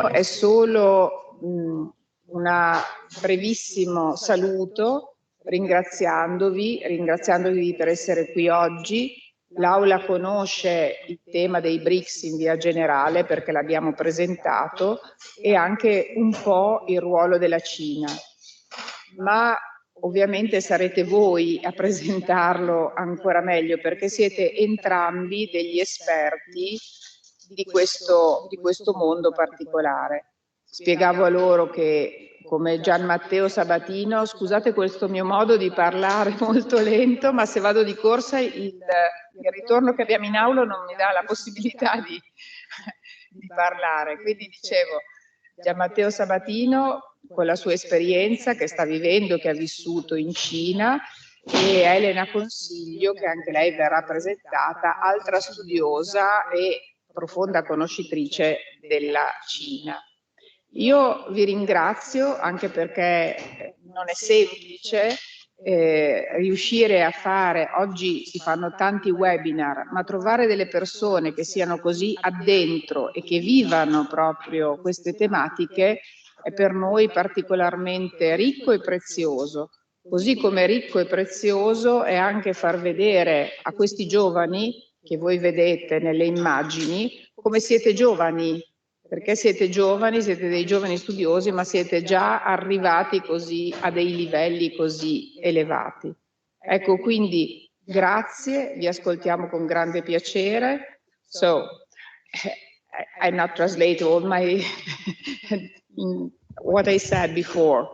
è solo un brevissimo saluto, ringraziandovi per essere qui oggi. L'Aula conosce il tema dei BRICS in via generale perché l'abbiamo presentato e anche un po' il ruolo della Cina, ma ovviamente sarete voi a presentarlo ancora meglio perché siete entrambi degli esperti di questo mondo particolare. Spiegavo a loro che, come Gianmatteo Sabatino, scusate questo mio modo di parlare molto lento, ma se vado di corsa il ritorno che abbiamo in aula non mi dà la possibilità di parlare. Quindi dicevo, Gianmatteo Sabatino, con la sua esperienza che sta vivendo, che ha vissuto in Cina, e Elena Consiglio, che anche lei verrà presentata, altra studiosa e profonda conoscitrice della Cina. Io vi ringrazio anche perché non è semplice riuscire a fare, oggi si fanno tanti webinar, ma trovare delle persone che siano così addentro e che vivano proprio queste tematiche è per noi particolarmente ricco e prezioso. Così come ricco e prezioso è anche far vedere a questi giovani, che voi vedete nelle immagini, come siete giovani, perché siete giovani, siete dei giovani studiosi, ma siete già arrivati così a dei livelli così elevati. Ecco, quindi grazie, vi ascoltiamo con grande piacere. So, I not translate all my what I said before,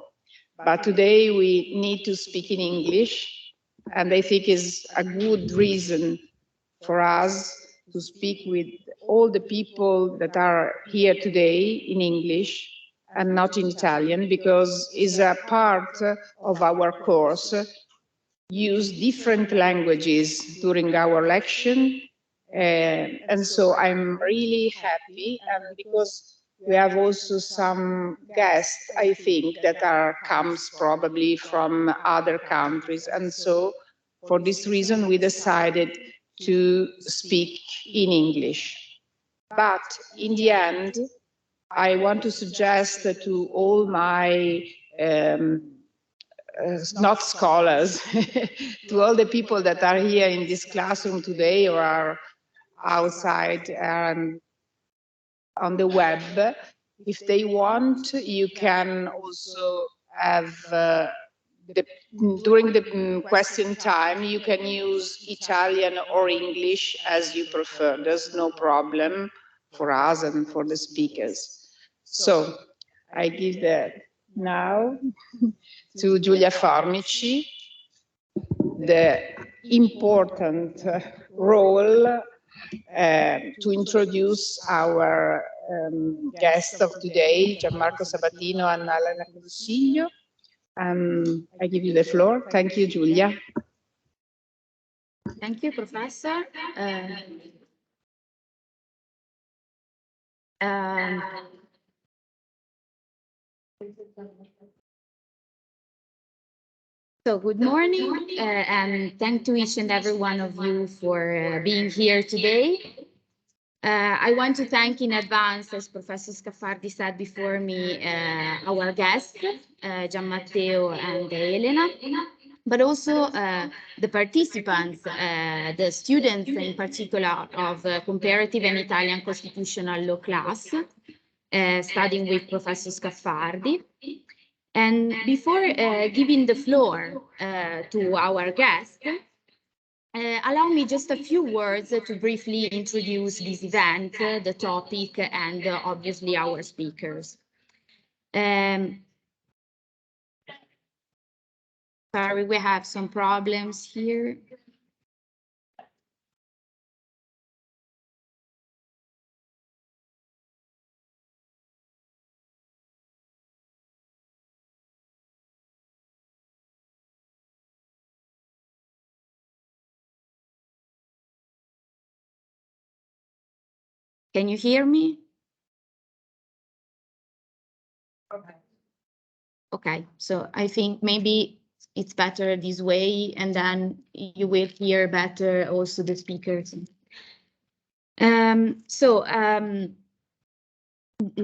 but today we need to speak in English, and I think is a good reason for us to speak with all the people that are here today in English and not in Italian, because it's a part of our course. Use different languages during our lection, and so I'm really happy, and because we have also some guests, I think, that comes probably from other countries, and so for this reason we decided to speak in English. But in the end, I want to suggest to all my not scholars, to all the people that are here in this classroom today or are outside and on the web, if they want, you can also have during the question time, you can use Italian or English as you prefer. There's no problem for us and for the speakers. So I give that now to Giulia Formici, the important role to introduce our guest of today, Gianmarco Sabatino and Elena Consiglio. I give you the floor. Thank you, Giulia. Thank you, Professor. So good morning, and thank to each and every one of you for being here today. I want to thank in advance, as Professor Scaffardi said before me, our guests, Gianmatteo and Elena, but also the participants, the students in particular of Comparative and Italian Constitutional Law class, studying with Professor Scaffardi. And before giving the floor to our guest, allow me just a few words to briefly introduce this event, the topic, and obviously our speakers. Sorry, we have some problems here. Can you hear me? Okay, so I think maybe it's better this way, and then you will hear better also the speakers.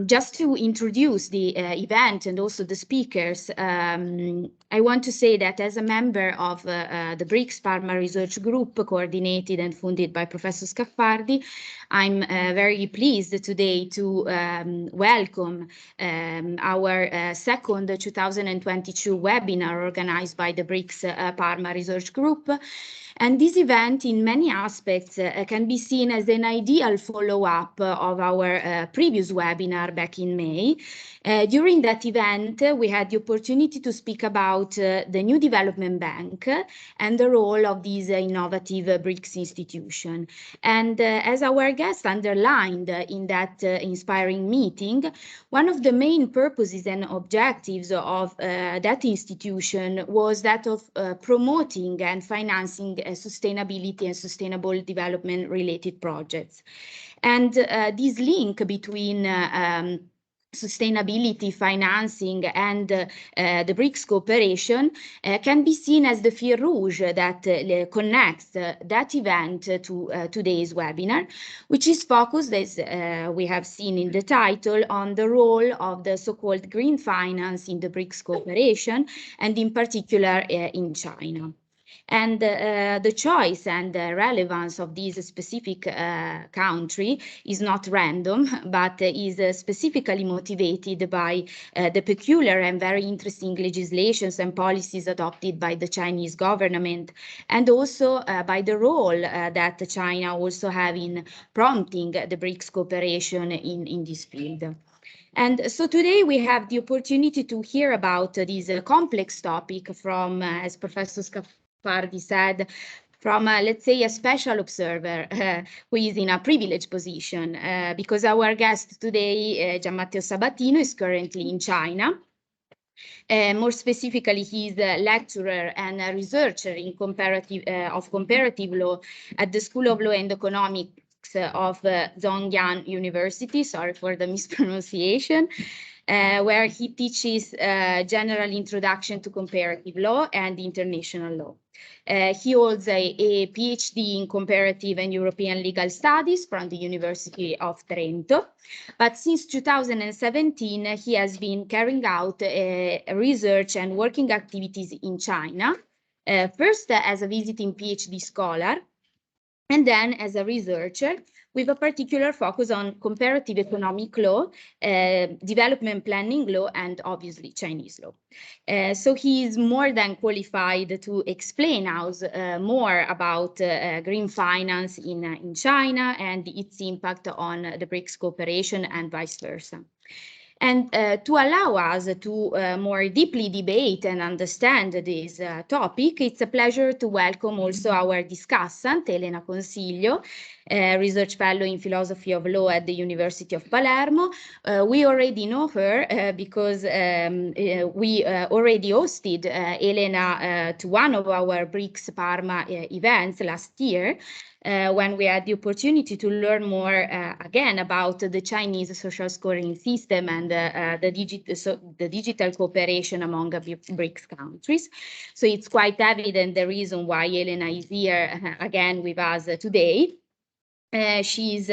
just to introduce the event and also the speakers, I want to say that as a member of the BRICS Parma Research Group, coordinated and funded by Professor Scaffardi, I'm very pleased today to welcome our second 2022 webinar organized by the BRICS Parma Research Group. And this event, in many aspects, can be seen as an ideal follow-up of our previous webinar back in May. During that event, we had the opportunity to speak about the new development bank and the role of this innovative BRICS institution. And as our guest underlined in that inspiring meeting, one of the main purposes and objectives of that institution was that of promoting and financing sustainability and sustainable development related projects. And this link between sustainability, financing, and the BRICS cooperation can be seen as the fil rouge that connects that event to today's webinar, which is focused, as we have seen in the title, on the role of the so-called green finance in the BRICS cooperation, and in particular in China. And the choice and relevance of this specific country is not random, but is specifically motivated by the peculiar and very interesting legislations and policies adopted by the Chinese government, and also by the role that China also have in prompting the BRICS cooperation in this field. And so today we have the opportunity to hear about this complex topic from, as Professor Scaffardi said, from, let's say, a special observer who is in a privileged position, because our guest today, Gianmatteo Sabatino, is currently in China. More specifically, he's a lecturer and a researcher in comparative law at the School of Law and Economics of Zhongnan University, sorry for the mispronunciation, where he teaches general introduction to comparative law and international law. He holds a PhD in comparative and European legal studies from the University of Trento, but since 2017 he has been carrying out research and working activities in China, first as a visiting PhD scholar, and then as a researcher with a particular focus on comparative economic law, development planning law, and obviously Chinese law. So he is more than qualified to explain us more about green finance in China and its impact on the BRICS cooperation and vice versa. And to allow us to more deeply debate and understand this topic, it's a pleasure to welcome also our discussant, Elena Consiglio, research fellow in philosophy of law at the University of Palermo. We already know her because we already hosted Elena to one of our BRICS Parma events last year, when we had the opportunity to learn more again about the Chinese social scoring system and the digital cooperation among BRICS countries. So it's quite evident the reason why Elena is here again with us today. She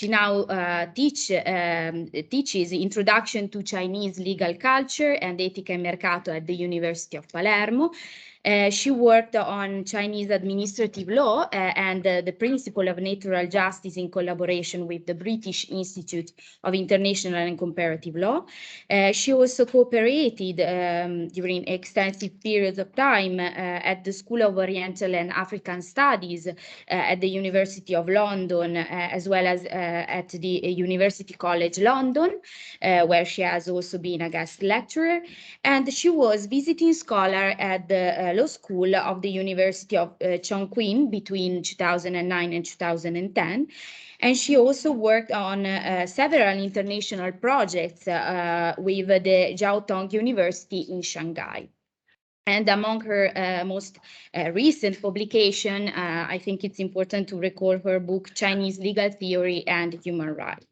now teaches Introduction to Chinese Legal Culture and Etica e Mercato at the University of Palermo. She worked on Chinese administrative law and the principle of natural justice in collaboration with the British Institute of International and Comparative Law. She also cooperated during extensive periods of time at the School of Oriental and African Studies at the University of London, as well as at the University College London, where she has also been a guest lecturer. And she was visiting scholar at the Law School of the University of Chongqing between 2009 and 2010. And she also worked on several international projects with the Jiao Tong University in Shanghai. And among her most recent publication, I think it's important to recall her book, Chinese Legal Theory and Human Rights.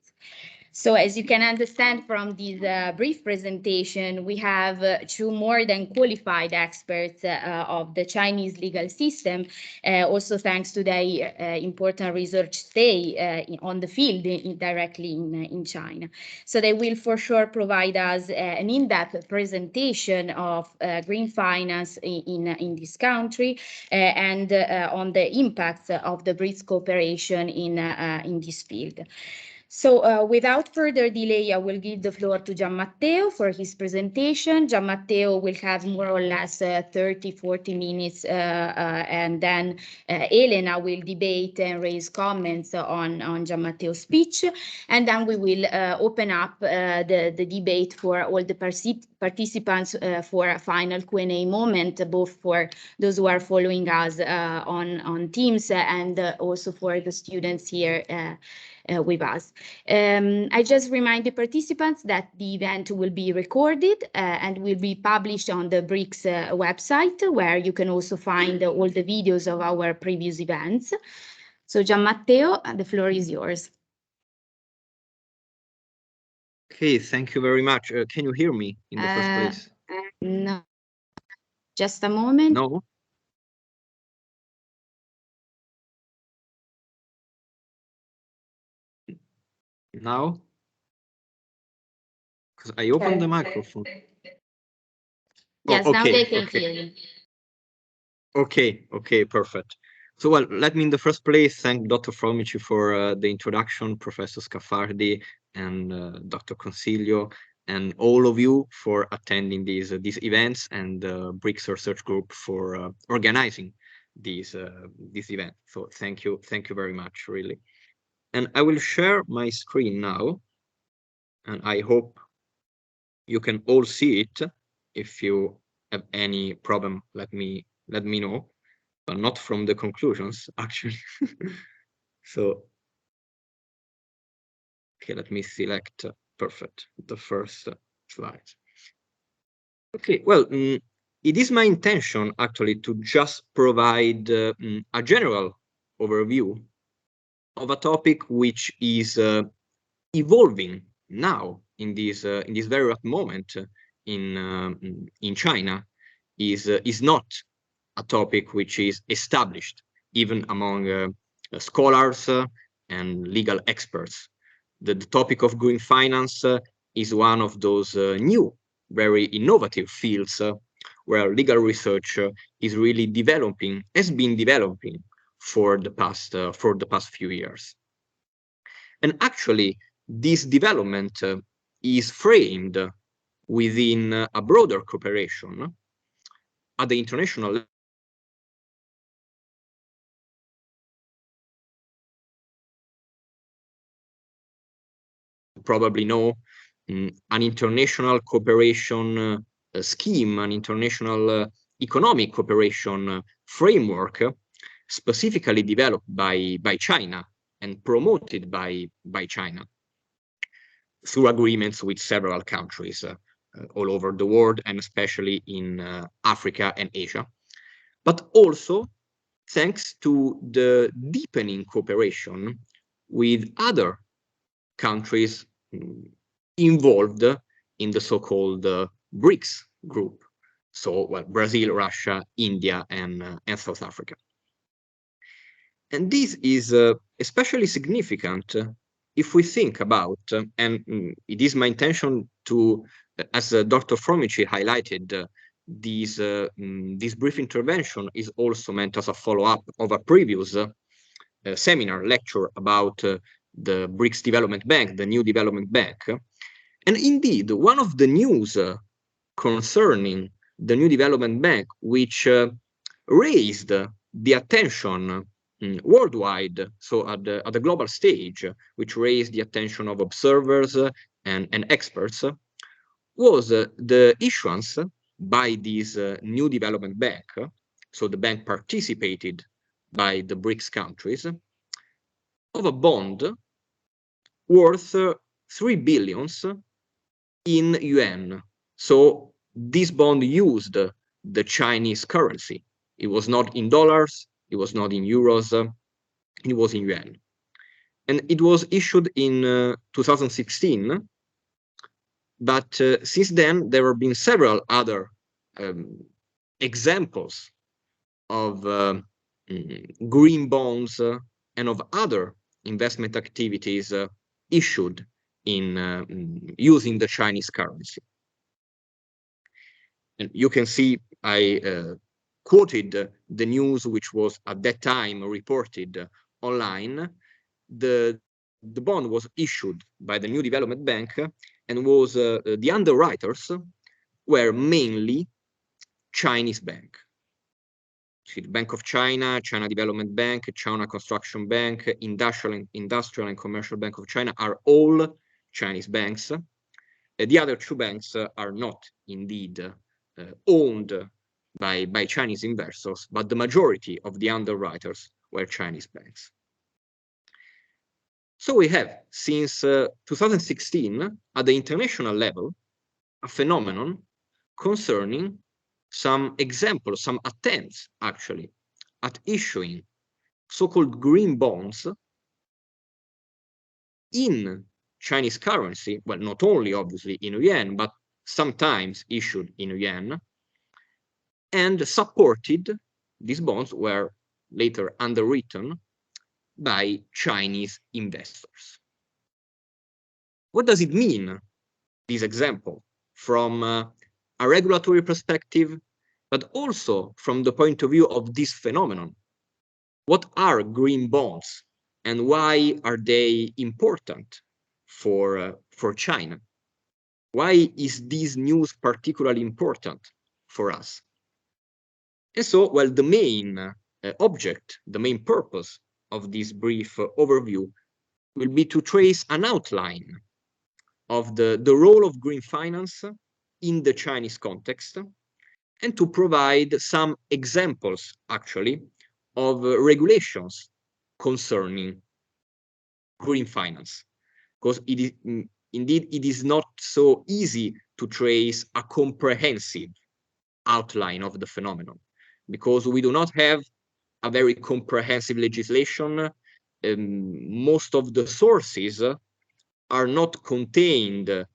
So as you can understand from this brief presentation, we have two more than qualified experts of the Chinese legal system, also thanks to their important research stay on the field directly in China. So they will for sure provide us an in-depth presentation of green finance in this country and on the impacts of the BRICS cooperation in this field. So without further delay, I will give the floor to Gianmatteo for his presentation. Gianmatteo will have more or less 30, 40 minutes, and then Elena will debate and raise comments on Gianmatteo's speech. And then we will open up the debate for all the participants for a final Q&A moment, both for those who are following us on Teams and also for the students here with us. I just remind the participants that the event will be recorded and will be published on the BRICS website, where you can also find all the videos of our previous events. So Gianmatteo, the floor is yours. Okay, thank you very much. Can you hear me in the first place? No, just a moment. No? Now? Because I opened the microphone. Yes, oh, okay, now they can okay. hear you. Okay, perfect. So, well, let me in the first place thank Dr. Formici for the introduction, Professor Scaffardi and Dr. Consiglio, and all of you for attending these events, and the BRICS Research Group for organizing this event. So thank you very much, really. And I will share my screen now, and I hope you can all see it. If you have any problem, let me know, but not from the conclusions, actually. So, okay, let me select, perfect, the first slide. Okay, well, it is my intention actually to just provide a general overview of a topic which is evolving now in this very right moment in China. Is not a topic which is established even among scholars and legal experts. The topic of green finance is one of those new, very innovative fields where legal research is really developing, has been developing for the past few years. And actually, this development is framed within a broader cooperation at the international level. Probably know an international cooperation scheme, an international economic cooperation framework specifically developed by China and promoted by China through agreements with several countries all over the world, and especially in Africa and Asia, but also thanks to the deepening cooperation with other countries involved in the so-called BRICS group. So, well, Brazil, Russia, India, and South Africa. And this is especially significant if we think about, and it is my intention to, as Dr. Formici highlighted, this brief intervention is also meant as a follow-up of a previous seminar lecture about the BRICS Development Bank, the new development bank. And indeed, one of the news concerning the new development bank, which raised the attention worldwide, so at the global stage, which raised the attention of observers and experts, was the issuance by this new development bank. So the bank participated by the BRICS countries of a bond worth 3 billion in yuan. So this bond used the Chinese currency. It was not in dollars, it was not in euros, it was in yuan. And it was issued in 2016, but since then there have been several other examples of green bonds and of other investment activities issued in using the Chinese currency. And you can see I quoted the news which was at that time reported online. The bond was issued by the New Development Bank, and was the underwriters were mainly Chinese bank. The Bank of China, China Development Bank, China Construction Bank, Industrial and Commercial Bank of China are all Chinese banks. The other two banks are not indeed owned by Chinese investors, but the majority of the underwriters were Chinese banks. So we have, since 2016, at the international level, a phenomenon concerning some examples, some attempts, actually, at issuing so-called green bonds in Chinese currency, well, not only, obviously, in yuan, but sometimes issued in yuan, and supported, these bonds were later underwritten by Chinese investors. What does it mean, this example, from a regulatory perspective, but also from the point of view of this phenomenon? What are green bonds, and why are they important for China? Why is this news particularly important for us? And so, well, the main object, the main purpose of this brief overview will be to trace an outline of the role of green finance in the Chinese context, and to provide some examples, actually, of regulations concerning green finance, because it is indeed it is not so easy to trace a comprehensive outline of the phenomenon, because we do not have a very comprehensive legislation. Most of the sources are not contained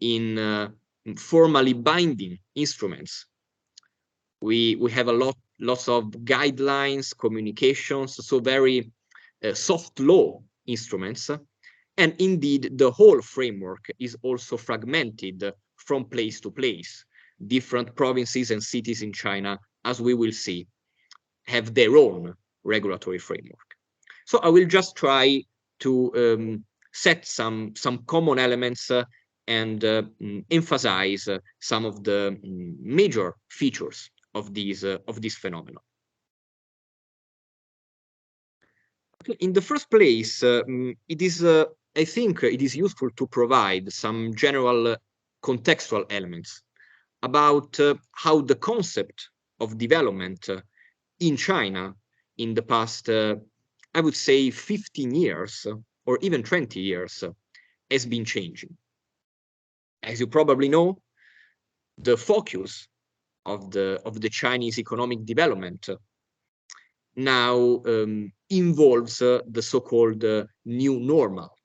in formally binding instruments. We have lots of guidelines, communications, so very soft law instruments. And indeed, the whole framework is also fragmented from place to place. Different provinces and cities in China, as we will see, have their own regulatory framework. So I will just try to set some common elements and emphasize some of the major features of this phenomenon. In the first place, it is I think it is useful to provide some general contextual elements about how the concept of development in China in the past, I would say 15 years or even 20 years has been changing. As you probably know, the focus of the Chinese economic development now involves the so-called new normal.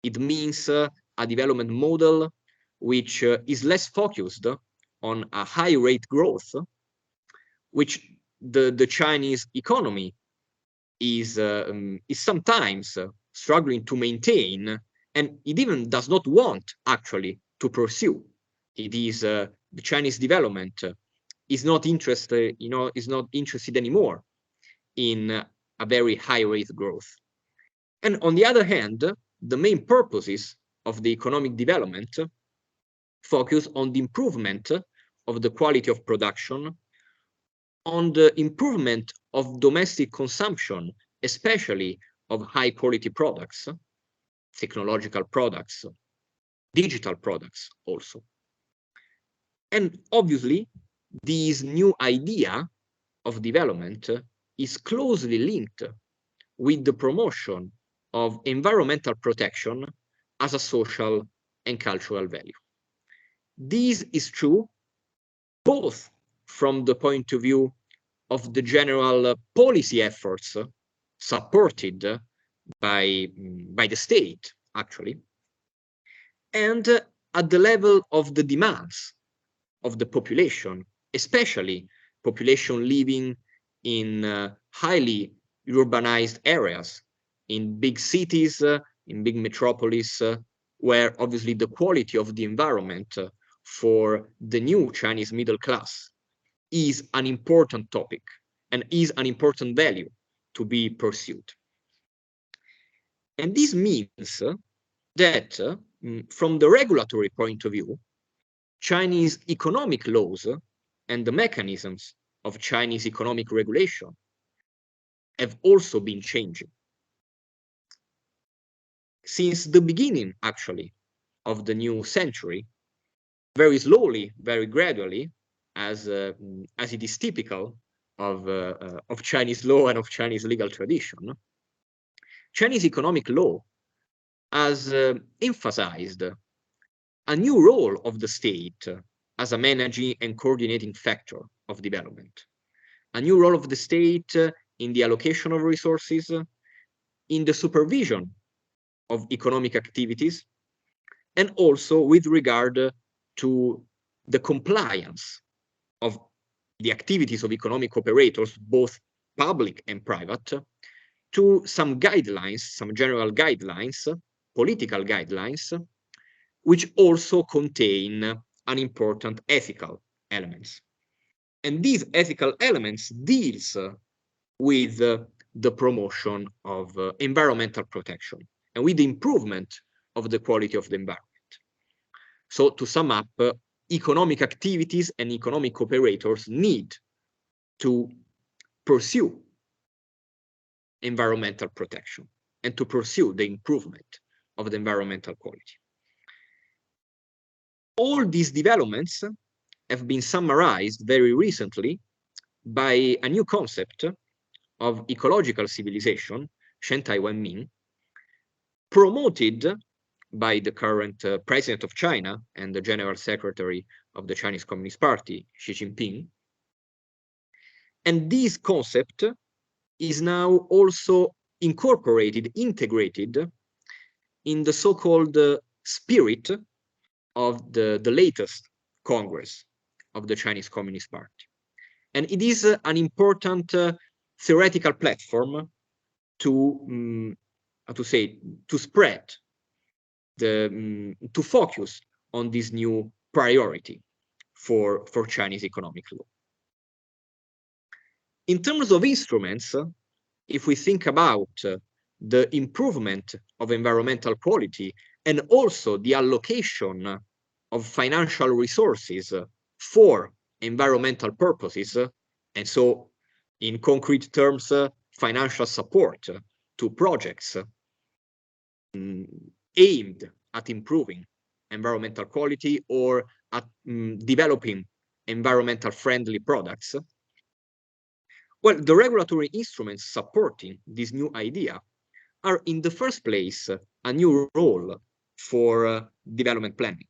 It means a development model which is less focused on a high rate growth, which the Chinese economy is sometimes struggling to maintain, and it even does not want actually to pursue. It is the Chinese development is not interested, is not interested anymore in a very high rate growth. And on the other hand, the main purposes of the economic development focus on the improvement of the quality of production, on the improvement of domestic consumption, especially of high quality products, technological products, digital products also. And obviously, this new idea of development is closely linked with the promotion of environmental protection as a social and cultural value. This is true both from the point of view of the general policy efforts supported by the state, actually, and at the level of the demands of the population, especially population living in highly urbanized areas, in big cities, in big metropolis, where obviously the quality of the environment for the new Chinese middle class is an important topic and is an important value to be pursued. And this means that from the regulatory point of view, Chinese economic laws and the mechanisms of Chinese economic regulation have also been changing. Since the beginning, actually, of the new century, very slowly, very gradually, as it is typical of Chinese law and of Chinese legal tradition, Chinese economic law has emphasized a new role of the state as a managing and coordinating factor of development, a new role of the state in the allocation of resources, in the supervision of economic activities, and also with regard to the compliance of the activities of economic operators, both public and private, to some guidelines, some general guidelines, political guidelines, which also contain an important ethical elements. And these ethical elements deals with the promotion of environmental protection and with the improvement of the quality of the environment. So to sum up, economic activities and economic operators need to pursue environmental protection and to pursue the improvement of the environmental quality. All these developments have been summarized very recently by a new concept of ecological civilization, Shentai Wenming, promoted by the current president of China and the general secretary of the Chinese Communist Party, Xi Jinping. And this concept is now also incorporated, integrated in the so-called spirit of the latest Congress of the Chinese Communist Party. And it is an important theoretical platform to, to spread, to focus on this new priority for Chinese economic law. In terms of instruments, if we think about the improvement of environmental quality and also the allocation of financial resources for environmental purposes, and so in concrete terms, financial support to projects aimed at improving environmental quality or at developing environmental friendly products. Well, the regulatory instruments supporting this new idea are in the first place a new role for development planning.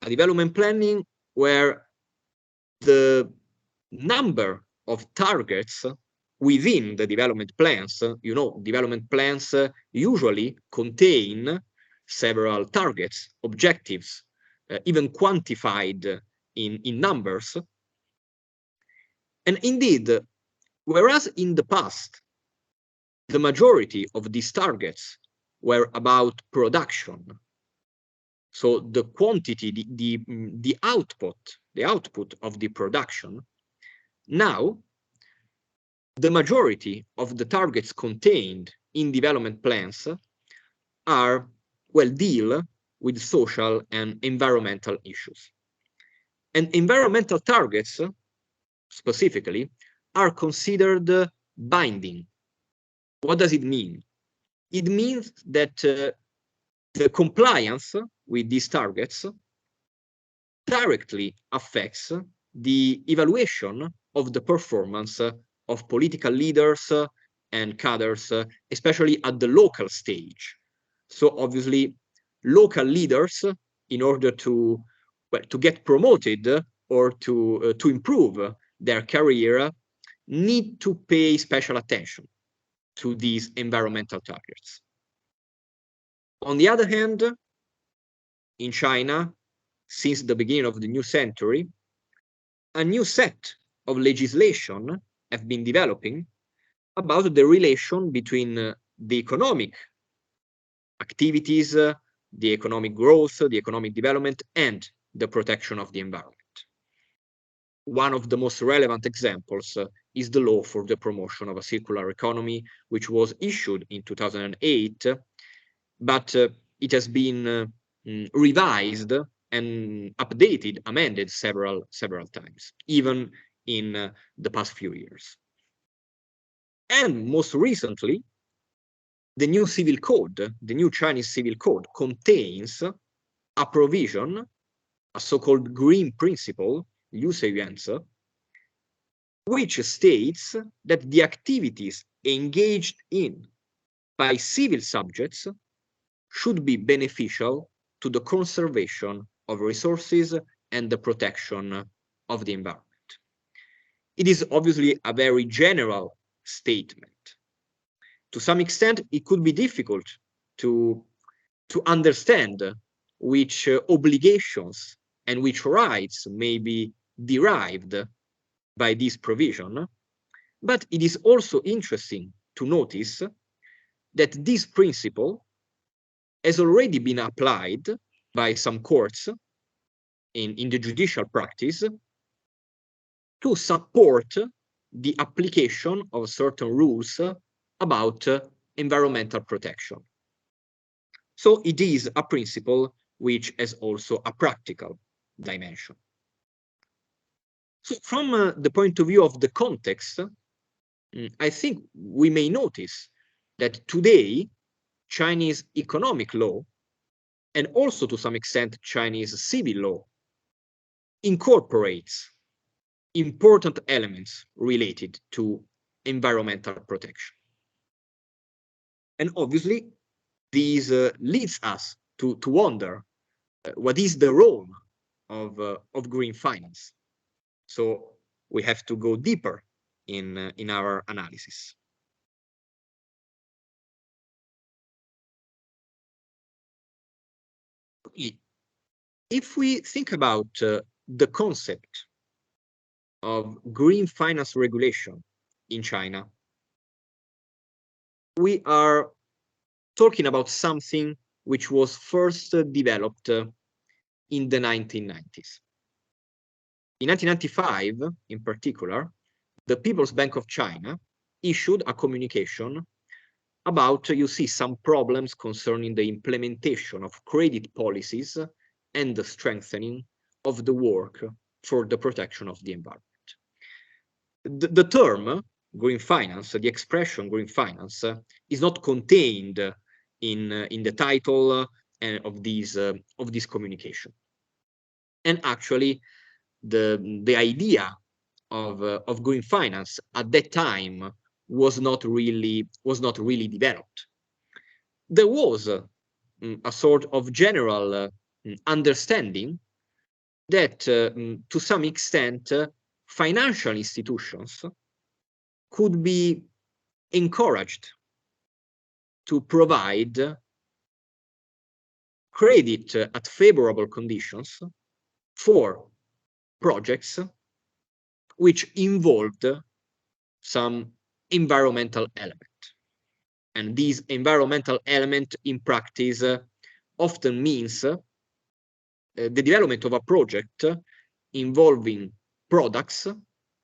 A development planning where the number of targets within the development plans, development plans usually contain several targets, objectives, even quantified in numbers. And indeed, whereas in the past, the majority of these targets were about production, so the quantity, the output of the production, now the majority of the targets contained in development plans are, well, deal with social and environmental issues. And environmental targets, specifically, are considered binding. What does it mean? It means that the compliance with these targets directly affects the evaluation of the performance of political leaders and cadres, especially at the local stage. So obviously, local leaders, in order to get promoted or to improve their career, need to pay special attention to these environmental targets. On the other hand, in China, since the beginning of the new century, a new set of legislation have been developing about the relation between the economic activities, the economic growth, the economic development, and the protection of the environment. One of the most relevant examples is the law for the promotion of a circular economy, which was issued in 2008, but it has been revised and updated, amended several times, even in the past few years. And most recently, the new civil code, the new Chinese civil code, contains a provision, a so-called green principle, 绿色原则, which states that the activities engaged in by civil subjects should be beneficial to the conservation of resources and the protection of the environment. It is obviously a very general statement. To some extent, it could be difficult to understand which obligations and which rights may be derived by this provision, but it is also interesting to notice that this principle has already been applied by some courts in the judicial practice to support the application of certain rules about environmental protection. So it is a principle which has also a practical dimension. So from the point of view of the context, I think we may notice that today Chinese economic law, and also to some extent Chinese civil law, incorporates important elements related to environmental protection. And obviously, this leads us to wonder what is the role of green finance. So we have to go deeper in our analysis. If we think about the concept of green finance regulation in China, we are talking about something which was first developed in the 1990s. In 1995, in particular, the People's Bank of China issued a communication about, you see, some problems concerning the implementation of credit policies and the strengthening of the work for the protection of the environment. The term green finance, the expression green finance, is not contained in the title of this communication. And actually, the idea of green finance at that time was not really developed. There was a sort of general understanding that to some extent financial institutions could be encouraged to provide credit at favorable conditions for projects which involved some environmental element. And this environmental element in practice often means the development of a project involving products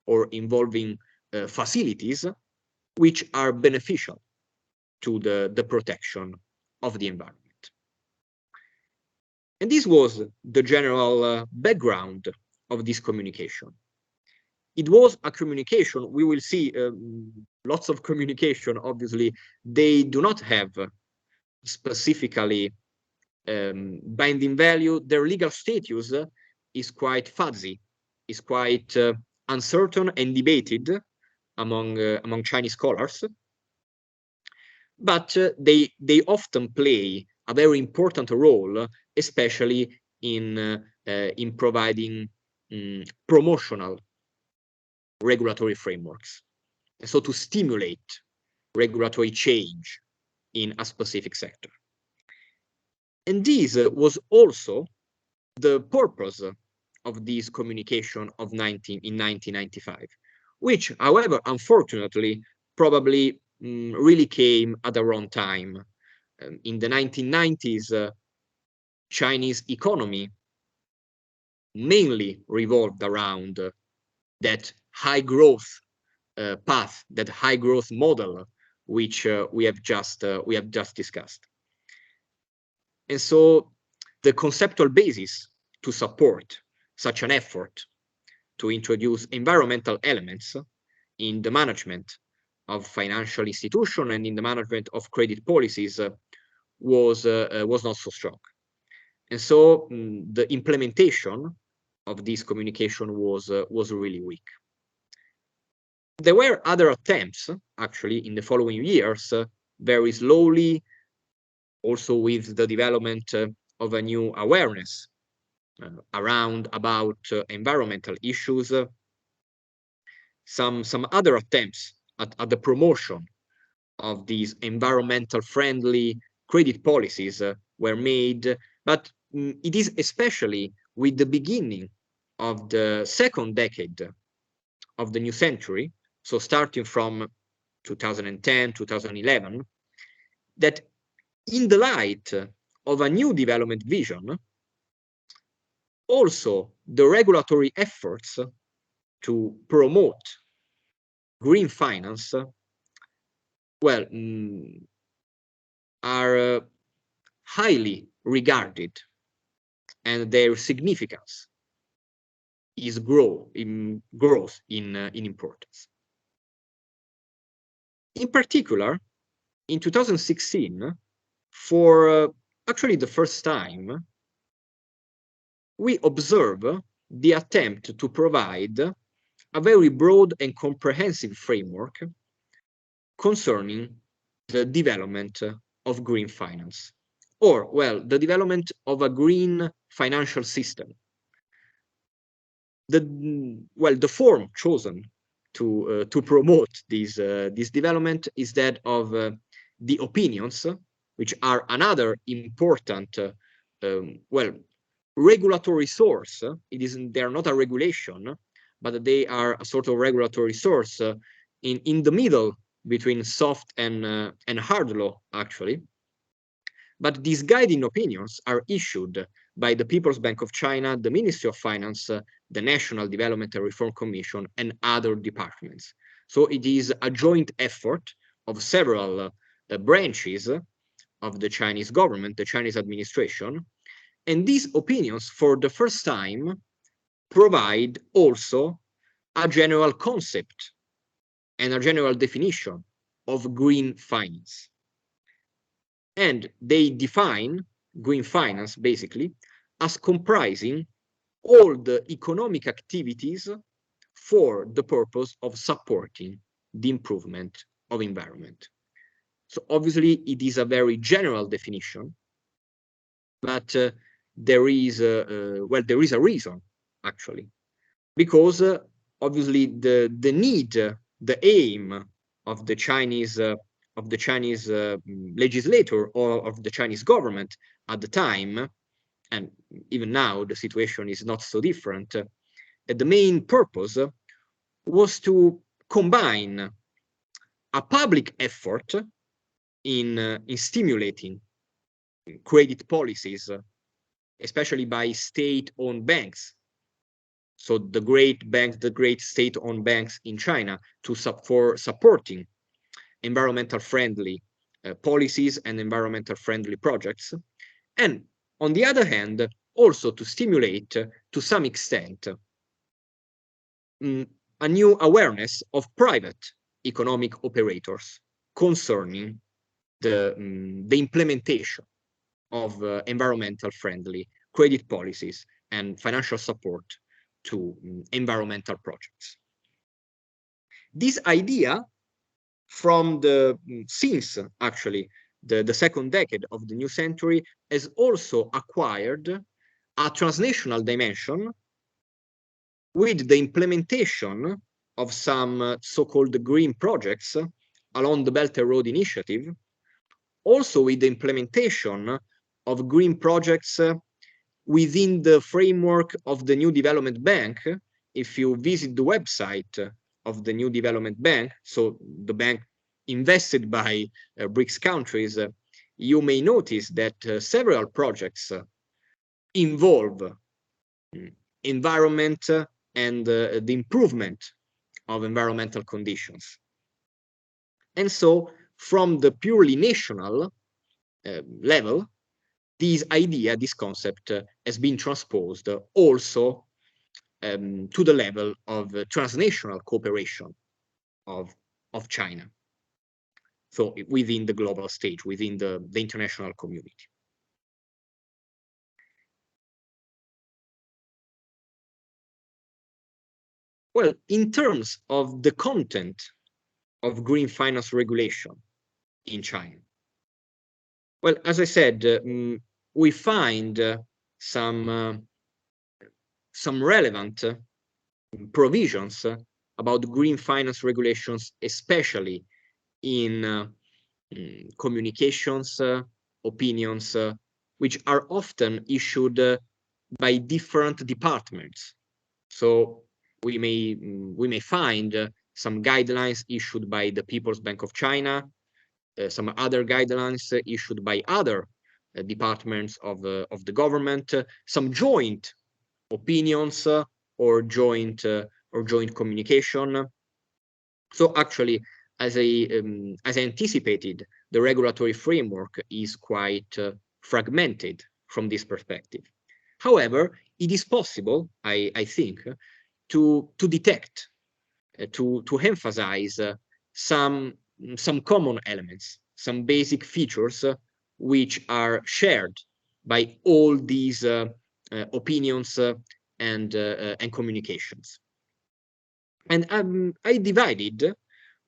or involving facilities which are beneficial to the protection of the environment. And this was the general background of this communication. It was a communication. We will see lots of communication, obviously. They do not have specifically binding value. Their legal status is quite fuzzy, is quite uncertain and debated among Chinese scholars. But they often play a very important role, especially in providing promotional regulatory frameworks. So to stimulate regulatory change in a specific sector. And this was also the purpose of this communication in 1995, which, however, unfortunately, probably really came at the wrong time. In the 1990s, Chinese economy mainly revolved around that high growth path, that high growth model, which we have just discussed. And so the conceptual basis to support such an effort to introduce environmental elements in the management of financial institutions and in the management of credit policies was not so strong. And so the implementation of this communication was really weak. There were other attempts, actually, in the following years, very slowly, also with the development of a new awareness about environmental issues. Some other attempts at the promotion of these environmental friendly credit policies were made, but it is especially with the beginning of the second decade of the new century, so starting from 2010, 2011, that in the light of a new development vision, also the regulatory efforts to promote green finance, well, are highly regarded, and their significance is growth in importance. In particular, in 2016, for actually the first time, we observe the attempt to provide a very broad and comprehensive framework concerning the development of green finance, or, well, the development of a green financial system. The form chosen to promote this development is that of the opinions, which are another important, regulatory source. They are not a regulation, but they are a sort of regulatory source in the middle between soft and hard law, actually. But these guiding opinions are issued by the People's Bank of China, the Ministry of Finance, the National Development and Reform Commission, and other departments. So it is a joint effort of several branches of the Chinese government, the Chinese administration. And these opinions, for the first time, provide also a general concept and a general definition of green finance. And they define green finance, basically, as comprising all the economic activities for the purpose of supporting the improvement of environment. So obviously, it is a very general definition, but there is a reason, actually, because obviously the need, the aim of the Chinese legislator or of the Chinese government at the time, and even now the situation is not so different, the main purpose was to combine a public effort in stimulating credit policies, especially by state-owned banks. So the great banks, the great state-owned banks in China, for supporting environmental friendly policies and environmental friendly projects. And on the other hand, also to stimulate to some extent a new awareness of private economic operators concerning the implementation of environmental friendly credit policies and financial support to environmental projects. This idea since actually the second decade of the new century has also acquired a transnational dimension with the implementation of some so-called green projects along the Belt and Road Initiative, also with the implementation of green projects within the framework of the New Development Bank. If you visit the website of the New Development Bank, so the bank invested by BRICS countries, you may notice that several projects involve environment and the improvement of environmental conditions. And so from the purely national level, this idea, this concept has been transposed also to the level of transnational cooperation of China. So within the global stage, within the international community. Well, in terms of the content of green finance regulation in China, well, as I said, we find some relevant provisions about green finance regulations, especially in communications, opinions, which are often issued by different departments. So we may find some guidelines issued by the People's Bank of China, some other guidelines issued by other departments of the government, some joint opinions or joint communication. So actually, as I anticipated, the regulatory framework is quite fragmented from this perspective. However, it is possible, I think, to detect, to emphasize some common elements, some basic features which are shared by all these opinions and communications. And I divided,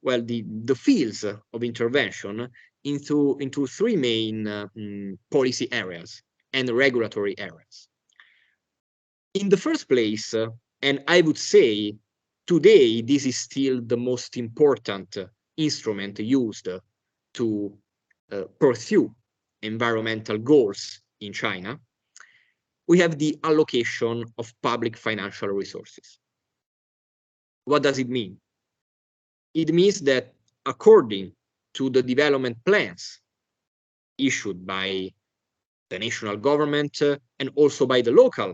well, the fields of intervention into three main policy areas and regulatory areas. In the first place, and I would say today this is still the most important instrument used to pursue environmental goals in China, we have the allocation of public financial resources. What does it mean? It means that according to the development plans issued by the national government and also by the local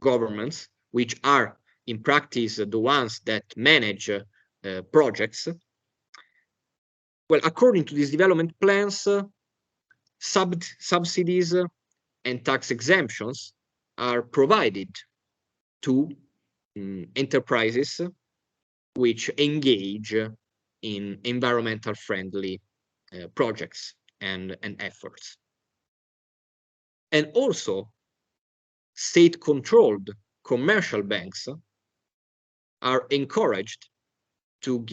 governments, which are in practice the ones that manage projects, well, according to these development plans, subsidies and tax exemptions are provided to enterprises which engage in environmental friendly projects and efforts. And also, state-controlled commercial banks are encouraged to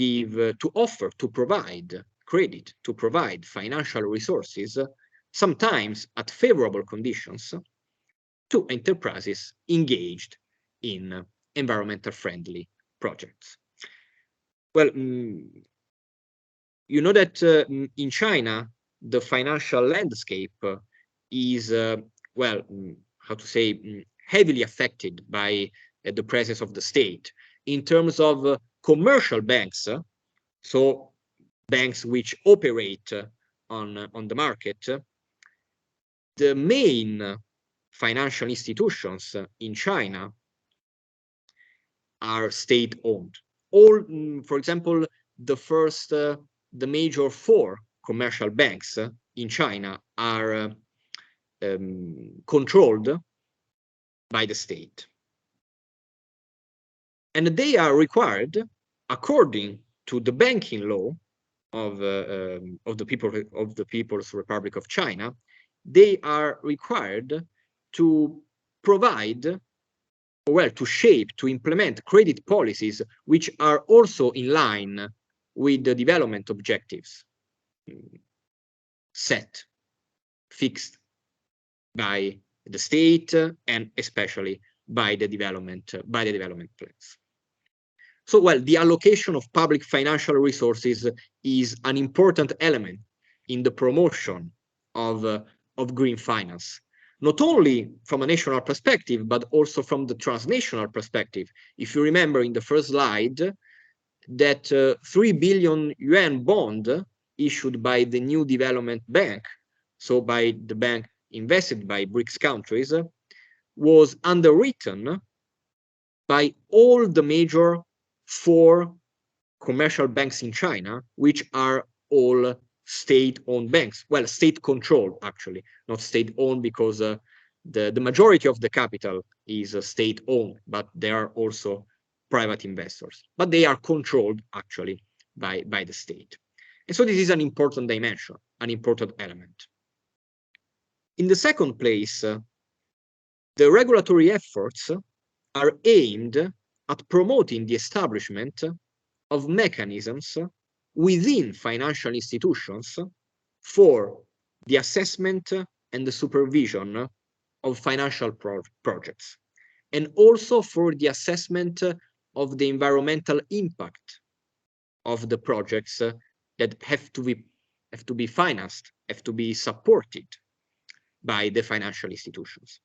provide credit, to provide financial resources, sometimes at favorable conditions, to enterprises engaged in environmental friendly projects. Well, you know that in China, the financial landscape is, well, how to say, heavily affected by the presence of the state. In terms of commercial banks, so banks which operate on the market, the main financial institutions in China are state-owned. All, for example, the major four commercial banks in China are controlled by the state. And they are required, according to the banking law of the People's Republic of China, they are required to provide, well, to shape, to implement credit policies which are also in line with the development objectives fixed by the state and especially by the development plans. So, well, the allocation of public financial resources is an important element in the promotion of green finance, not only from a national perspective, but also from the transnational perspective. If you remember in the first slide, that 3 billion yuan bond issued by the New Development Bank, so by the bank invested by BRICS countries, was underwritten by all the major 4 commercial banks in China, which are all state-owned banks. Well, state-controlled, actually, not state-owned, because the majority of the capital is state-owned, but there are also private investors. But they are controlled, actually, by the state. And so this is an important dimension, an important element. In the second place, the regulatory efforts are aimed at promoting the establishment of mechanisms within financial institutions for the assessment and the supervision of financial projects, and also for the assessment of the environmental impact of the projects that have to be financed, have to be supported by the financial institutions.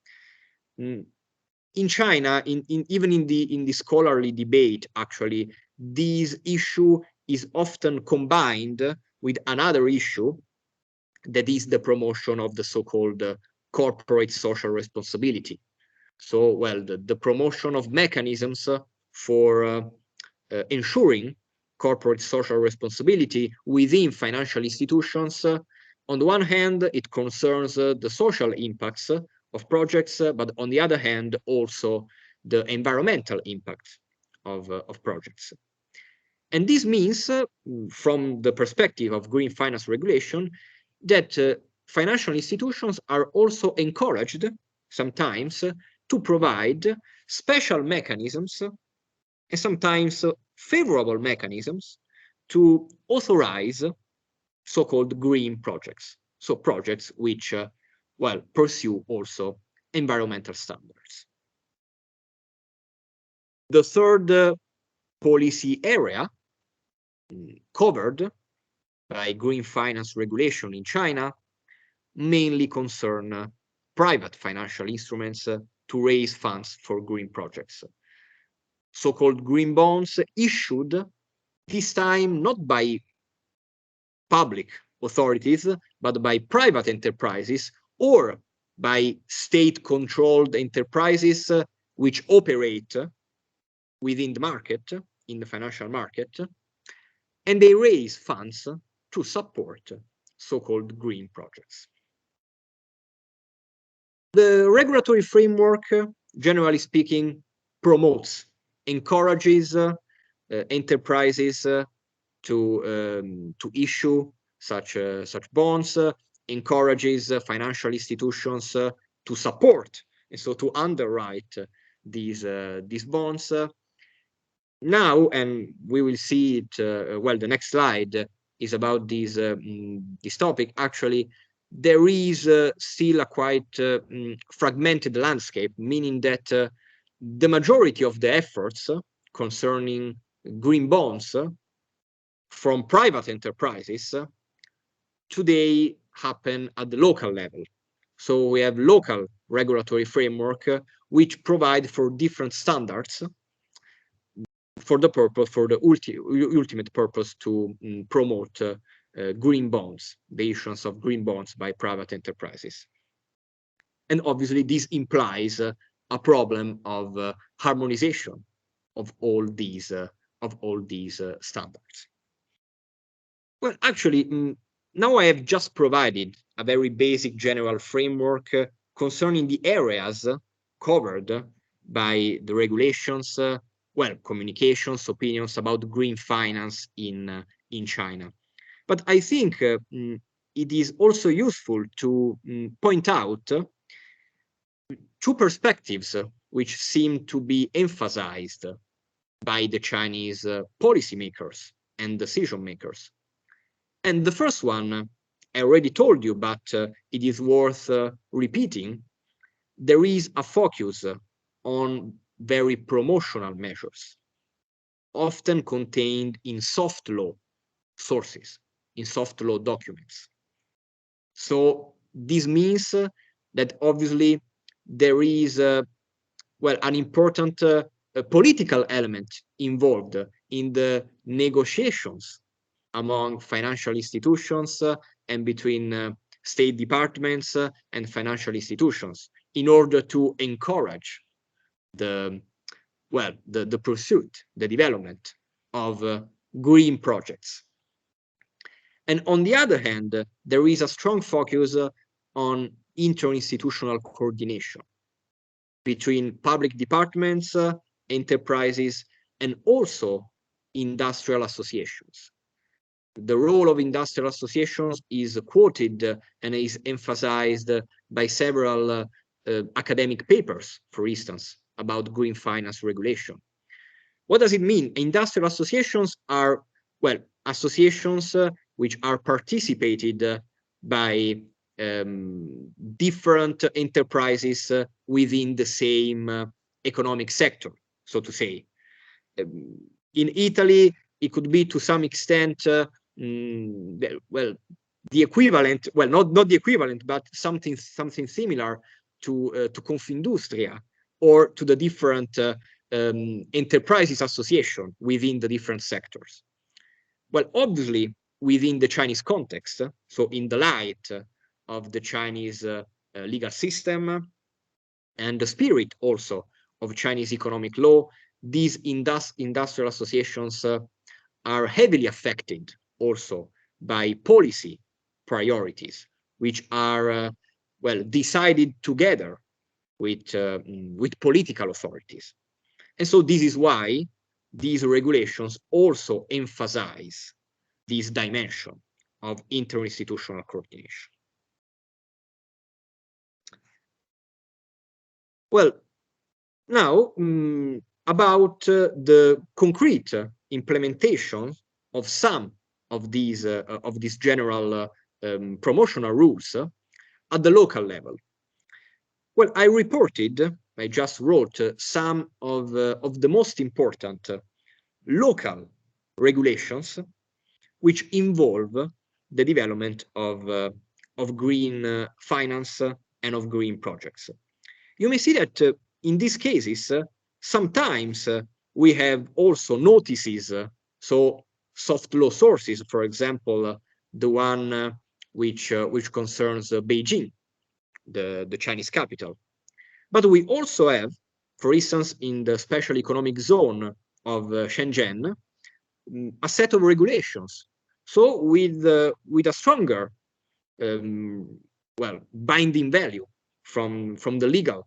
In China, even in the scholarly debate, actually, this issue is often combined with another issue, that is the promotion of the so-called corporate social responsibility. So, well, the promotion of mechanisms for ensuring corporate social responsibility within financial institutions. On the one hand, it concerns the social impacts of projects, but on the other hand, also the environmental impact of projects. And this means, from the perspective of green finance regulation, that financial institutions are also encouraged sometimes to provide special mechanisms and sometimes favorable mechanisms to authorize so-called green projects. So projects which, well, pursue also environmental standards. The third policy area covered by green finance regulation in China mainly concern private financial instruments to raise funds for green projects. So-called green bonds issued this time not by public authorities, but by private enterprises or by state-controlled enterprises which operate within the market, in the financial market, and they raise funds to support so-called green projects. The regulatory framework, generally speaking, promotes, encourages enterprises to issue such bonds, encourages financial institutions to support, and so to underwrite these bonds. Now, and we will see it, well, the next slide is about this topic. Actually, there is still a quite fragmented landscape, meaning that the majority of the efforts concerning green bonds from private enterprises today happen at the local level. So we have local regulatory framework which provide for different standards for the ultimate purpose to promote green bonds, the issuance of green bonds by private enterprises. And obviously this implies a problem of harmonization of all these standards. Well, actually, now I have just provided a very basic general framework concerning the areas covered by the regulations, well, communications, opinions about green finance in China. But I think it is also useful to point out two perspectives which seem to be emphasized by the Chinese policymakers and decision makers. And the first one, I already told you, but it is worth repeating. There is a focus on very promotional measures. often contained in soft law sources, in soft law documents. So this means that obviously there is well, an important political element involved in the negotiations among financial institutions and between state departments and financial institutions in order to encourage the pursuit, the development of green projects. And on the other hand, there is a strong focus on interinstitutional coordination between public departments, enterprises, and also industrial associations. The role of industrial associations is quoted and is emphasized by several academic papers, for instance, about green finance regulation. What does it mean? Industrial associations are, well, associations which are participated by different enterprises within the same economic sector, so to say. In Italy, it could be to some extent, well, the equivalent, well, not the equivalent, but something similar to Confindustria or to the different enterprises association within the different sectors. Well, obviously, within the Chinese context, so in the light of the Chinese legal system and the spirit also of Chinese economic law, these industrial associations are heavily affected also by policy priorities, which are well, decided together with political authorities. And so this is why these regulations also emphasize this dimension of interinstitutional coordination. Well, now about the concrete implementation of some of these general promotional rules at the local level. Well, I just wrote some of the most important local regulations which involve the development of green finance and of green projects. You may see that in these cases, sometimes we have also notices, so soft law sources, for example, the one which concerns Beijing, the Chinese capital. But we also have, for instance, in the special economic zone of Shenzhen, a set of regulations. So with a stronger, well, binding value from the legal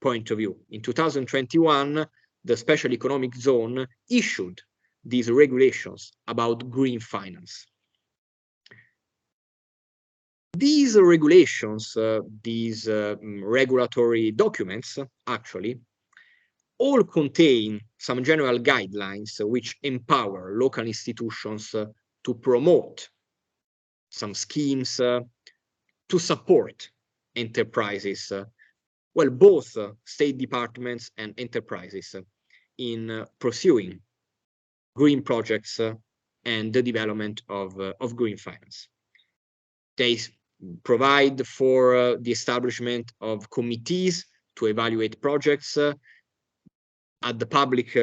point of view. In 2021, the special economic zone issued these regulations about green finance. These regulations, these regulatory documents, actually, all contain some general guidelines which empower local institutions to promote some schemes to support enterprises, well, both state departments and enterprises in pursuing green projects and the development of green finance. They provide for the establishment of committees to evaluate projects at the public,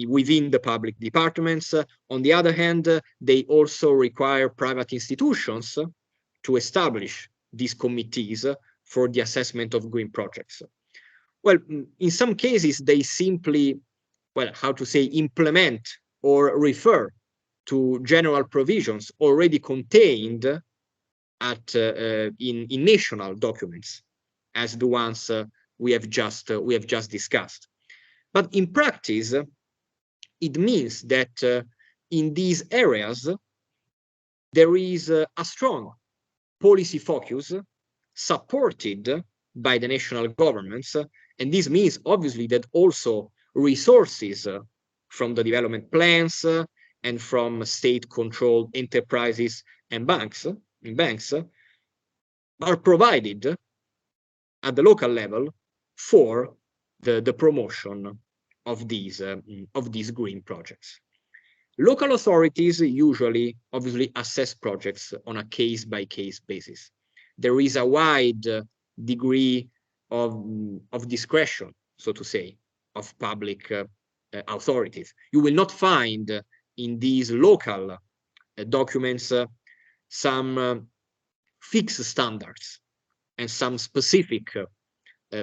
within the public departments. On the other hand, they also require private institutions to establish these committees for the assessment of green projects. Well, in some cases, they simply, well, how to say, implement or refer to general provisions already contained at in national documents, as the ones we have just discussed. But in practice, it means that in these areas, there is a strong policy focus supported by the national governments. And this means, obviously, that also resources from the development plans and from state-controlled enterprises and banks are provided at the local level for the promotion of these green projects. Local authorities usually, obviously, assess projects on a case-by-case basis. There is a wide degree of discretion, so to say, of public authorities. You will not find in these local documents some fixed standards and some specific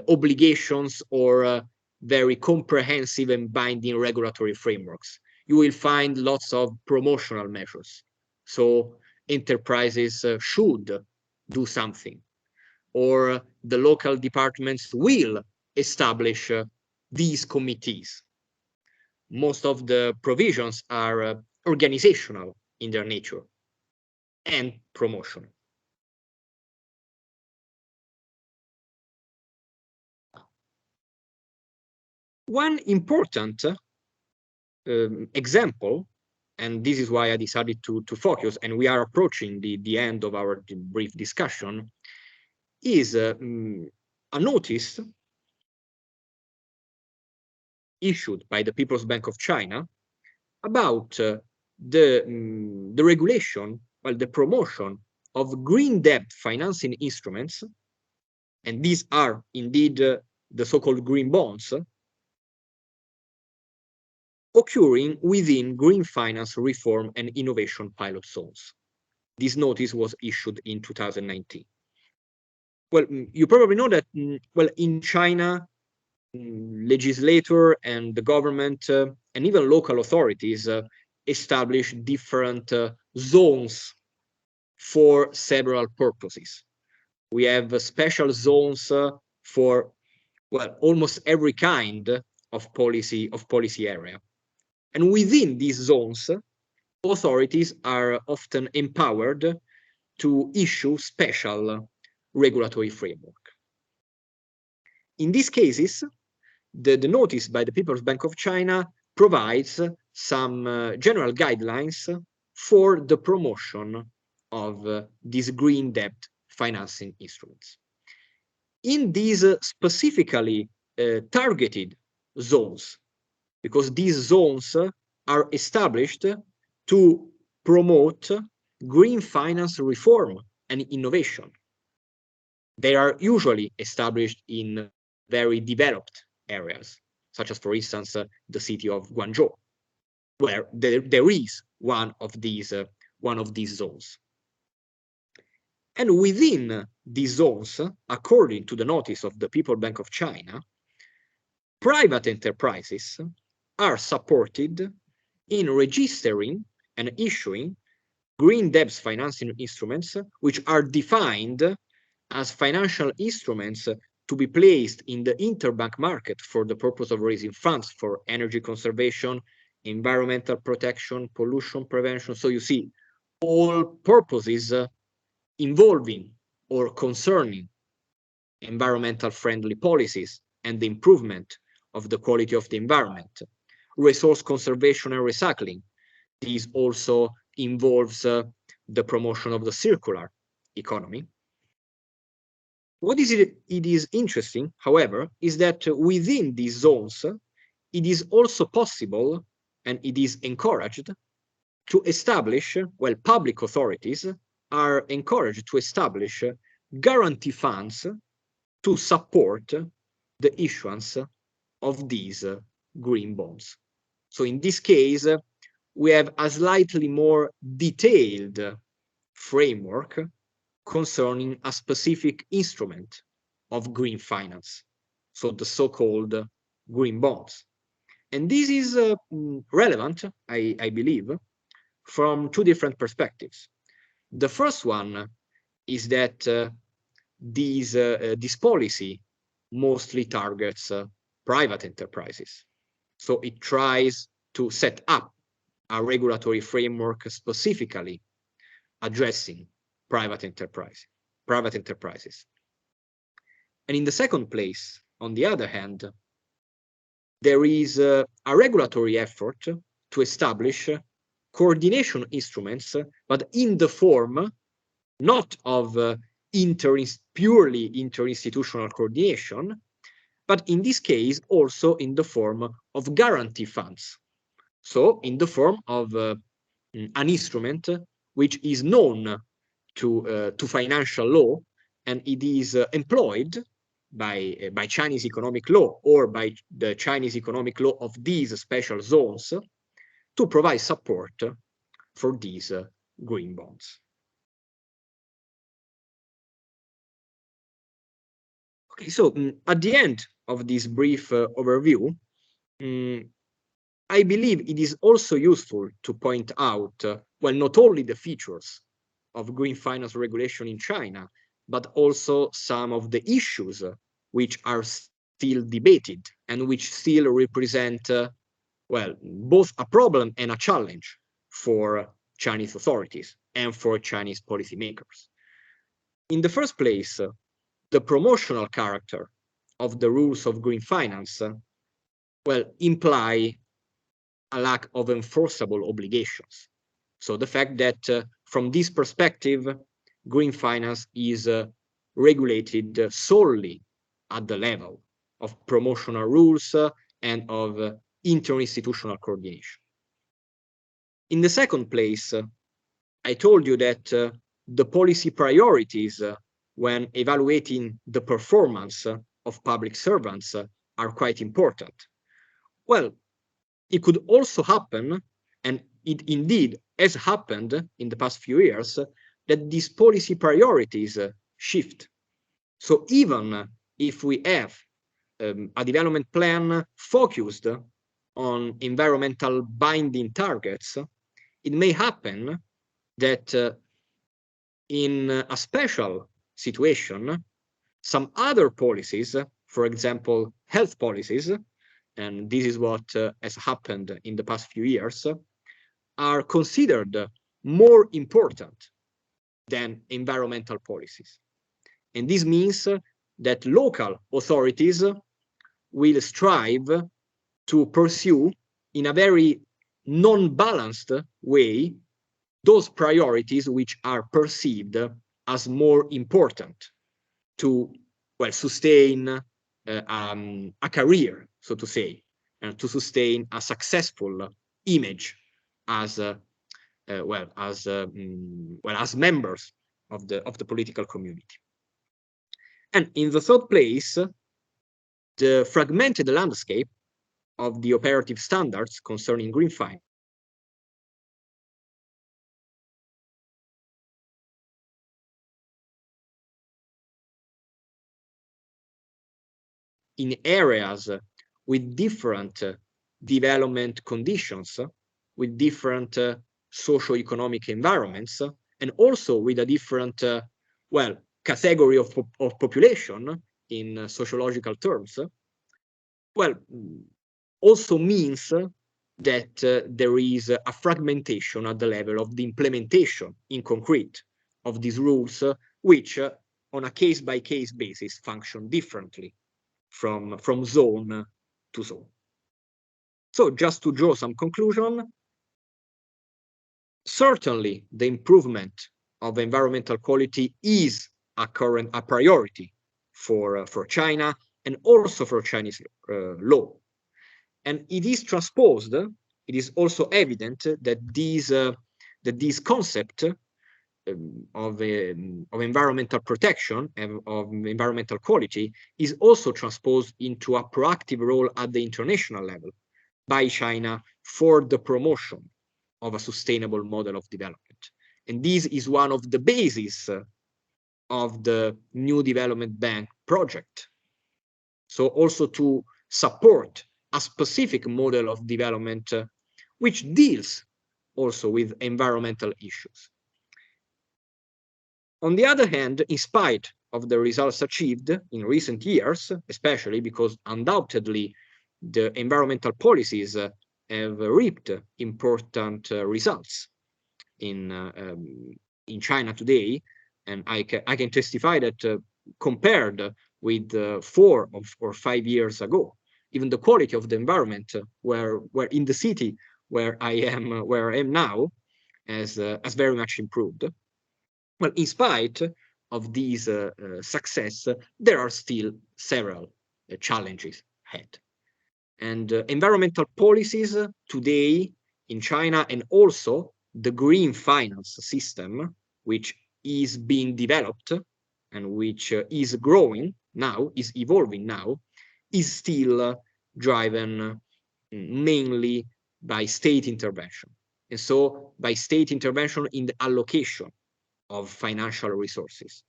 obligations or very comprehensive and binding regulatory frameworks. You will find lots of promotional measures. So enterprises should do something, or the local departments will establish these committees. Most of the provisions are organizational in their nature and promotional. One important example, and this is why I decided to focus, and we are approaching the end of our brief discussion, is a notice issued by the People's Bank of China about the regulation, well, the promotion of green debt financing instruments, and these are indeed the so-called green bonds, occurring within green finance reform and innovation pilot zones. This notice was issued in 2019. Well, you probably know that, well, in China, legislator and the government and even local authorities establish different zones for several purposes. We have special zones for, well, almost every kind of policy area. And within these zones, authorities are often empowered to issue special regulatory framework. In these cases, the notice by the People's Bank of China provides some general guidelines for the promotion of these green debt financing instruments. In these specifically targeted zones, because these zones are established to promote green finance reform and innovation. They are usually established in very developed areas, such as, for instance, the city of Guangzhou, where there is one of these zones. And within these zones, according to the notice of the People's Bank of China, private enterprises are supported in registering and issuing green debt financing instruments, which are defined as financial instruments to be placed in the interbank market for the purpose of raising funds for energy conservation, environmental protection, pollution prevention. So you see, all purposes involving or concerning environmental friendly policies and the improvement of the quality of the environment, resource conservation and recycling. This also involves the promotion of the circular economy. What is it is interesting, however, is that within these zones, it is also possible and it is encouraged to establish, well, public authorities are encouraged to establish guarantee funds to support the issuance of these green bonds. So in this case, we have a slightly more detailed framework concerning a specific instrument of green finance, so the so-called green bonds. And this is relevant, I believe, from two different perspectives. The first one is that this policy mostly targets private enterprises. So it tries to set up a regulatory framework specifically addressing private enterprises. And in the second place, on the other hand, there is a regulatory effort to establish coordination instruments, but in the form not of purely interinstitutional coordination, but in this case also in the form of guarantee funds. So in the form of an instrument which is known to financial law, and it is employed by Chinese economic law or by the Chinese economic law of these special zones to provide support for these green bonds. Okay, so at the end of this brief overview, I believe it is also useful to point out, well, not only the features of green finance regulation in China, but also some of the issues which are still debated and which still represent, well, both a problem and a challenge for Chinese authorities and for Chinese policymakers. In the first place, the promotional character of the rules of green finance, well, imply a lack of enforceable obligations. So the fact that from this perspective, green finance is regulated solely at the level of promotional rules and of interinstitutional coordination. In the second place, I told you that the policy priorities when evaluating the performance of public servants are quite important. Well, it could also happen, and it indeed has happened in the past few years, that these policy priorities shift. So even if we have a development plan focused on environmental binding targets, it may happen that in a special situation, some other policies, for example, health policies, and this is what has happened in the past few years, are considered more important than environmental policies. And this means that local authorities will strive to pursue in a very non-balanced way those priorities which are perceived as more important to, well, sustain a career, so to say, and to sustain a successful image as as members of the political community. And in the third place, the fragmented landscape of the operative standards concerning green finance in areas with different development conditions, with different socio-economic environments, and also with a different, well, category of population in sociological terms, well, also means that there is a fragmentation at the level of the implementation in concrete of these rules, which on a case-by-case basis function differently from zone to zone. So just to draw some conclusion, certainly the improvement of environmental quality is a priority for China and also for Chinese law. And it is transposed, it is also evident that this concept of environmental protection and of environmental quality is also transposed into a proactive role at the international level by China for the promotion of a sustainable model of development. And this is one of the bases of the New Development Bank project. So also to support a specific model of development which deals also with environmental issues. On the other hand, in spite of the results achieved in recent years, especially because undoubtedly the environmental policies have reaped important results in China today, and I can testify that compared with 4 or 5 years ago, even the quality of the environment where in the city where I am now has very much improved. Well, in spite of these success, there are still several challenges ahead. And environmental policies today in China, and also the green finance system, which is being developed and which is growing now, is evolving now, is still driven mainly by state intervention. And so by state intervention in the allocation of financial resources.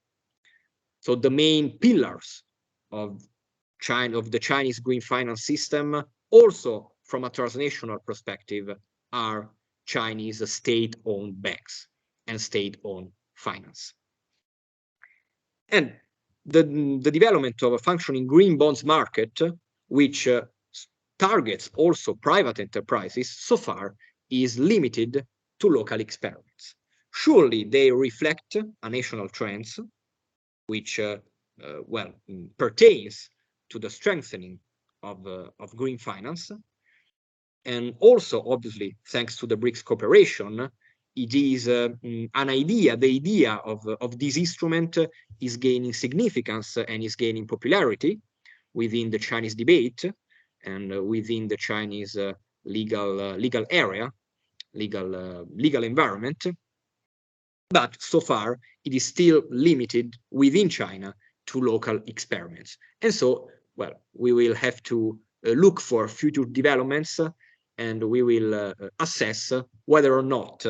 So the main pillars of the Chinese green finance system, also from a transnational perspective, are Chinese state-owned banks and state-owned finance. And the development of a functioning green bonds market, which targets also private enterprises, so far is limited to local experiments. Surely they reflect a national trends, which pertains to the strengthening of green finance. And also, obviously, thanks to the BRICS cooperation, it is the idea of this instrument is gaining significance and is gaining popularity within the Chinese debate and within the Chinese legal area, legal environment. But so far, it is still limited within China to local experiments. And so, well, we will have to look for future developments, and we will assess whether or not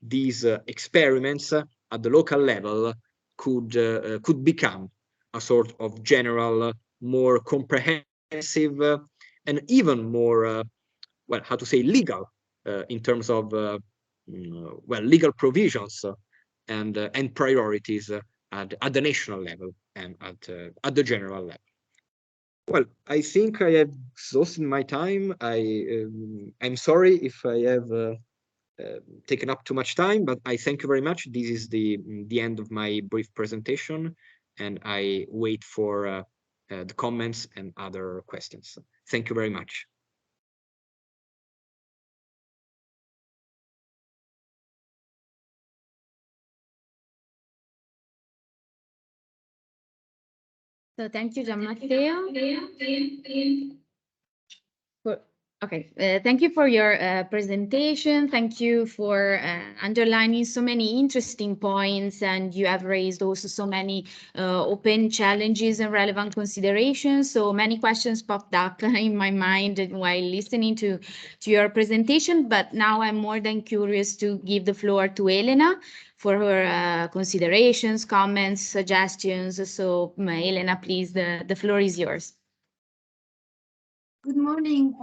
these experiments at the local level could become a sort of general, more comprehensive, and even more, legal in terms of legal provisions and priorities at the national level and at the general level. Well, I think I have exhausted my time. I'm sorry if I have taken up too much time, but I thank you very much. This is the end of my brief presentation, and I wait for the comments and other questions. Thank you very much. So thank you, Gianmatteo. Thank you for your presentation. Thank you for underlining so many interesting points, and you have raised also so many open challenges and relevant considerations. So many questions popped up in my mind while listening to your presentation, but now I'm more than curious to give the floor to Elena for her considerations, comments, suggestions. So Elena, please, the floor is yours. Good morning,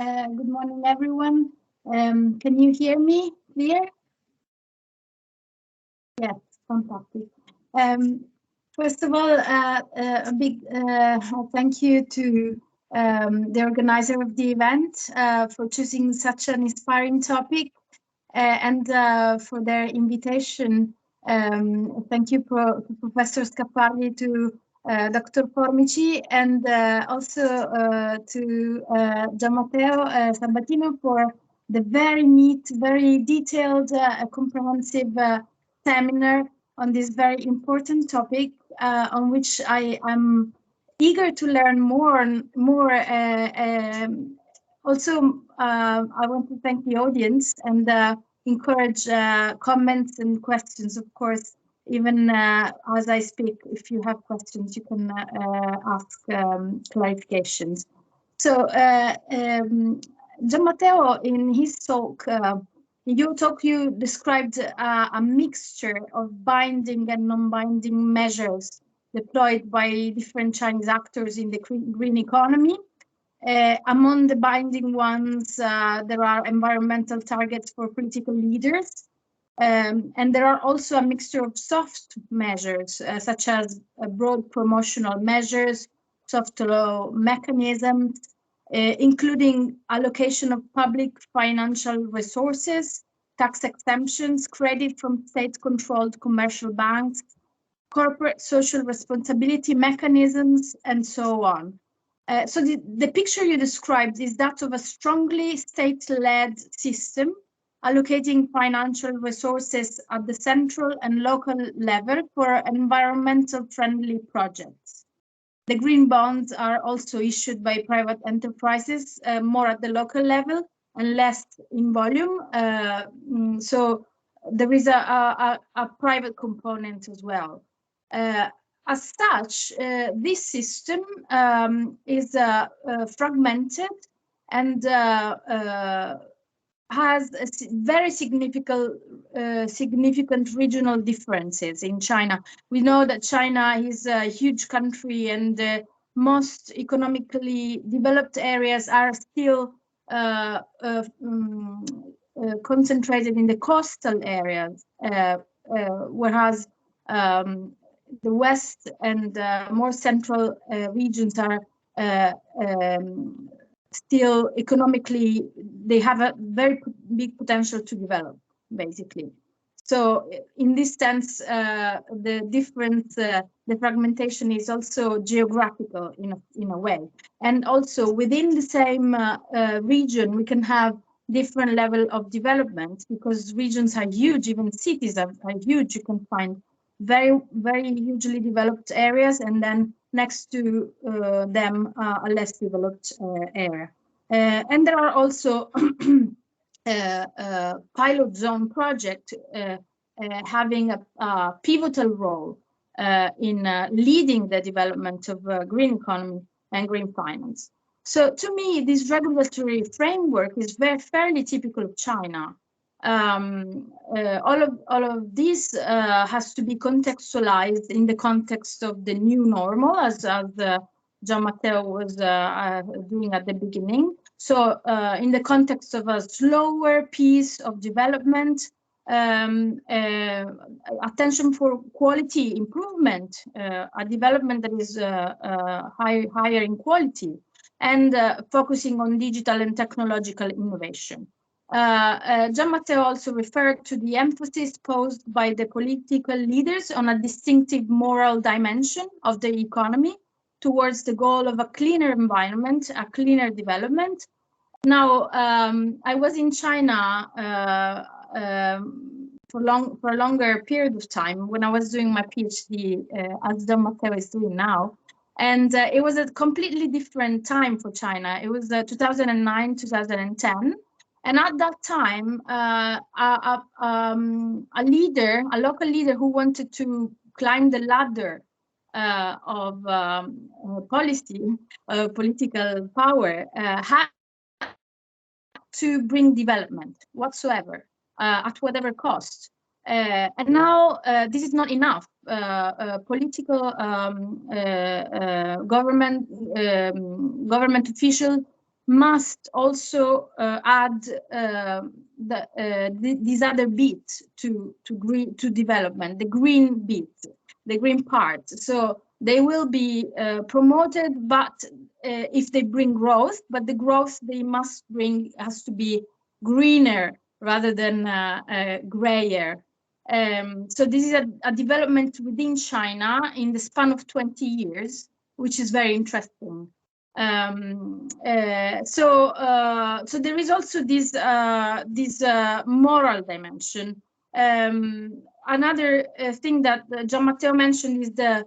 everyone. Can you hear me clear? Yes, fantastic. First of all, a big thank you to the organizer of the event for choosing such an inspiring topic and for their invitation. Thank you, Professor Scaffardi, to Dr. Formici, and also to Gianmatteo Sabatino for the very neat, very detailed, comprehensive seminar on this very important topic, on which I am eager to learn more. Also, I want to thank the audience and encourage comments and questions, of course. Even as I speak, if you have questions, you can ask clarifications. So, Gianmatteo, in his talk, you described a mixture of binding and non-binding measures deployed by different Chinese actors in the green economy. Among the binding ones, there are environmental targets for political leaders. And there are also a mixture of soft measures, such as broad promotional measures, soft law mechanisms, including allocation of public financial resources, tax exemptions, credit from state-controlled commercial banks, corporate social responsibility mechanisms, and so on. So the picture you described is that of a strongly state-led system, allocating financial resources at the central and local level for environmental friendly projects. The green bonds are also issued by private enterprises more at the local level, and less in volume. So there is a private component as well. As such, this system is fragmented and has very significant regional differences in China. We know that China is a huge country, and most economically developed areas are still concentrated in the coastal areas, whereas the west and more central regions are still economically, they have a very big potential to develop, basically. So in this sense, the difference, the fragmentation is also geographical in a way. And also within the same region, we can have different level of development, because regions are huge, even cities are huge. You can find very, very hugely developed areas, and then next to them a less developed area. And there are also pilot zone project having a pivotal role in leading the development of green economy and green finance. So to me, this regulatory framework is fairly typical of China. All of this has to be contextualized in the context of the new normal, as Gianmatteo was doing at the beginning. So in the context of a slower pace of development, attention for quality improvement, a development that is higher in quality, and focusing on digital and technological innovation. Gianmatteo also referred to the emphasis posed by the political leaders on a distinctive moral dimension of the economy towards the goal of a cleaner environment, a cleaner development. Now, I was in China for a longer period of time when I was doing my PhD, as Gianmatteo is doing now. And it was a completely different time for China. It was 2009, 2010. And at that time, a local leader who wanted to climb the ladder of political power had to bring development whatsoever, at whatever cost. And now this is not enough. Political government officials must also add these other bits to development, the green bit, the green part. So they will be promoted, but if they bring growth, but the growth they must bring has to be greener rather than grayer. So this is a development within China in the span of 20 years, which is very interesting. So there is also this moral dimension. Another thing that Gianmatteo mentioned is the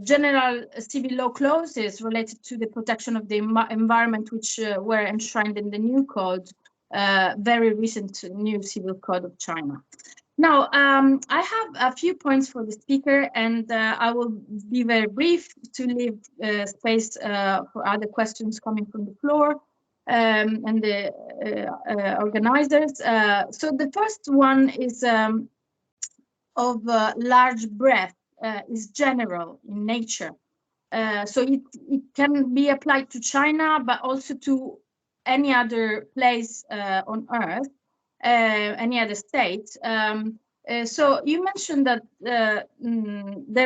general civil law clauses related to the protection of the environment, which were enshrined in the new code, very recent new civil code of China. Now, I have a few points for the speaker, and I will be very brief to leave space for other questions coming from the floor and the organizers. So the first one is of large breadth, is general in nature. So it can be applied to China, but also to any other place on Earth. Any other state. So you mentioned that the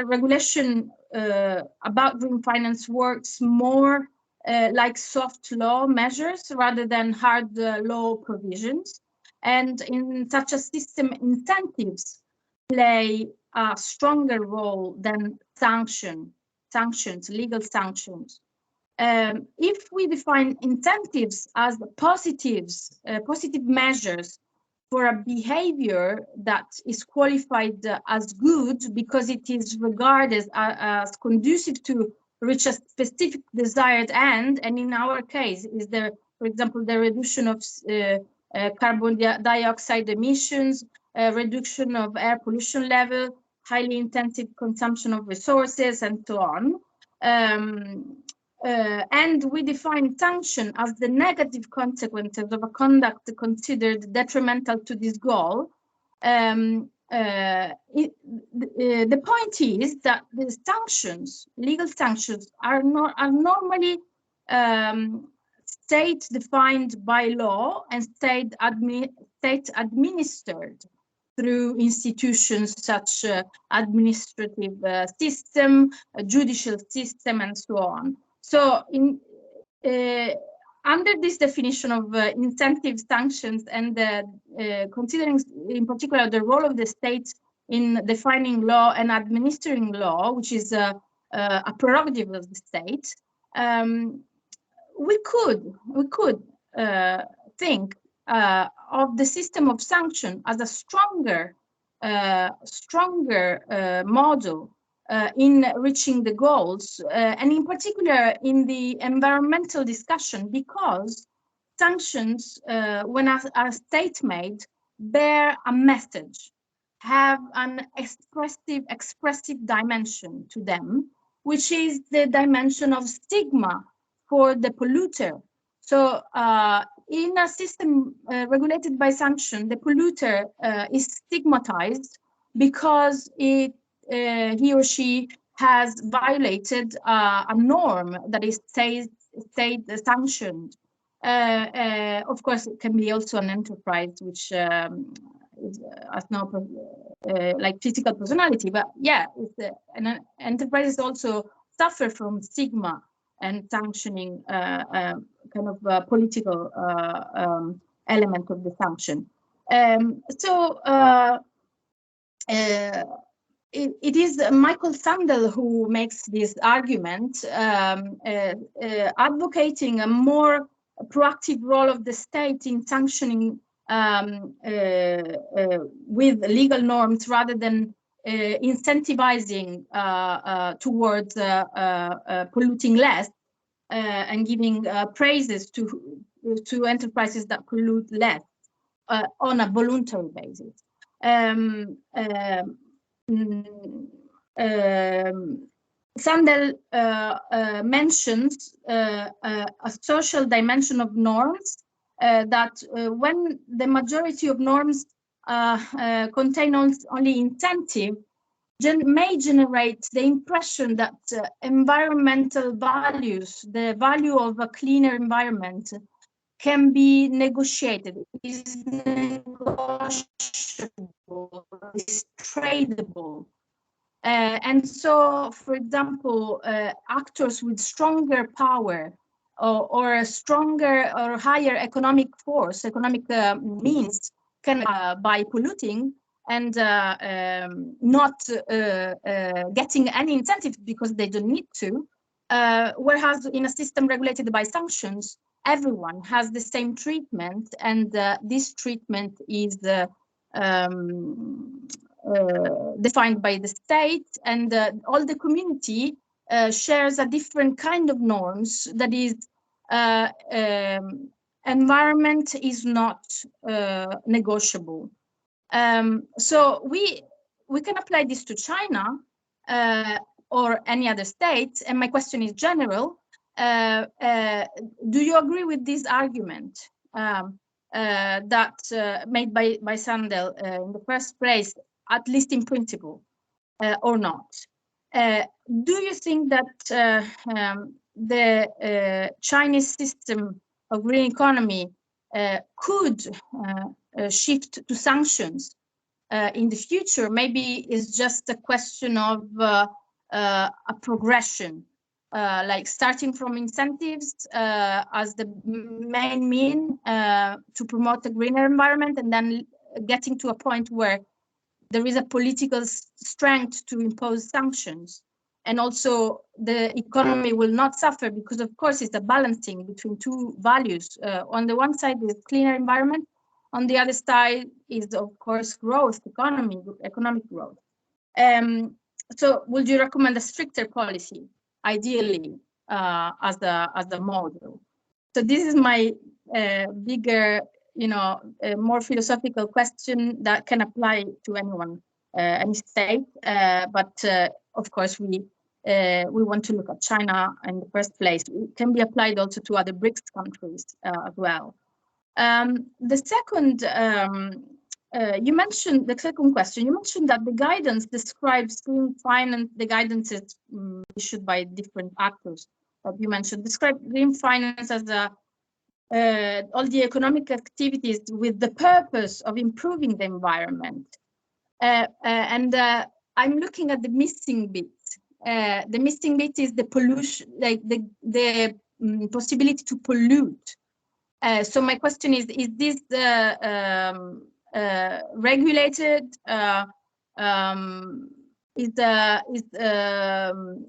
regulation about green finance works more like soft law measures rather than hard law provisions. And in such a system, incentives play a stronger role than sanctions, legal sanctions. If we define incentives as positive measures for a behavior that is qualified as good because it is regarded as conducive to reach a specific desired end, and in our case is the for example, the reduction of carbon dioxide emissions, reduction of air pollution level, highly intensive consumption of resources, and so on. And we define sanction as the negative consequences of a conduct considered detrimental to this goal. The point is that the sanctions, legal sanctions, are normally state defined by law and state administered through institutions such administrative system, judicial system, and so on. So under this definition of incentive sanctions and considering in particular the role of the state in defining law and administering law, which is a prerogative of the state, we could think of the system of sanction as a stronger model in reaching the goals, and in particular in the environmental discussion, because sanctions, when are state-made, bear a message, have an expressive dimension to them, which is the dimension of stigma for the polluter. So in a system regulated by sanction, the polluter is stigmatized because he or she has violated a norm that is state sanctioned. Of course, it can be also an enterprise which has no like physical personality, but yeah, an enterprise also suffer from stigma and sanctioning kind of political element of the sanction. It is Michael Sandel who makes this argument, advocating a more proactive role of the state in sanctioning with legal norms rather than incentivizing towards polluting less and giving praises to enterprises that pollute less on a voluntary basis. Sandel mentions a social dimension of norms, that when the majority of norms contain only incentive, may generate the impression that environmental values, the value of a cleaner environment, can be negotiated, is negotiable, is tradable. And so, for example, actors with stronger power or a stronger or higher economic force, economic means, can by polluting and not getting any incentive because they don't need to, whereas in a system regulated by sanctions, everyone has the same treatment, and this treatment is defined by the state, and all the community shares a different kind of norms. That is, environment is not negotiable. So we can apply this to China or any other state, and my question is general. Do you agree with this argument that made by Sandel in the first place, at least in principle, or not? Do you think that the Chinese system of green economy could shift to sanctions in the future? Maybe it's just a question of a progression, like starting from incentives as the main mean to promote a greener environment, and then getting to a point where there is a political strength to impose sanctions, and also the economy will not suffer, because of course it's a balancing between two values. On the one side is cleaner environment, on the other side is of course growth, economic growth. So would you recommend a stricter policy, ideally, as the model? So this is my bigger, more philosophical question that can apply to anyone, any state. But of course, we want to look at China in the first place. It can be applied also to other BRICS countries as well. The second, you mentioned the second question. You mentioned that the guidance describes green finance. The guidance is issued by different actors. You mentioned describe green finance as all the economic activities with the purpose of improving the environment. And I'm looking at the missing bit. The missing bit is the pollution, like the possibility to pollute. So my question is this regulated?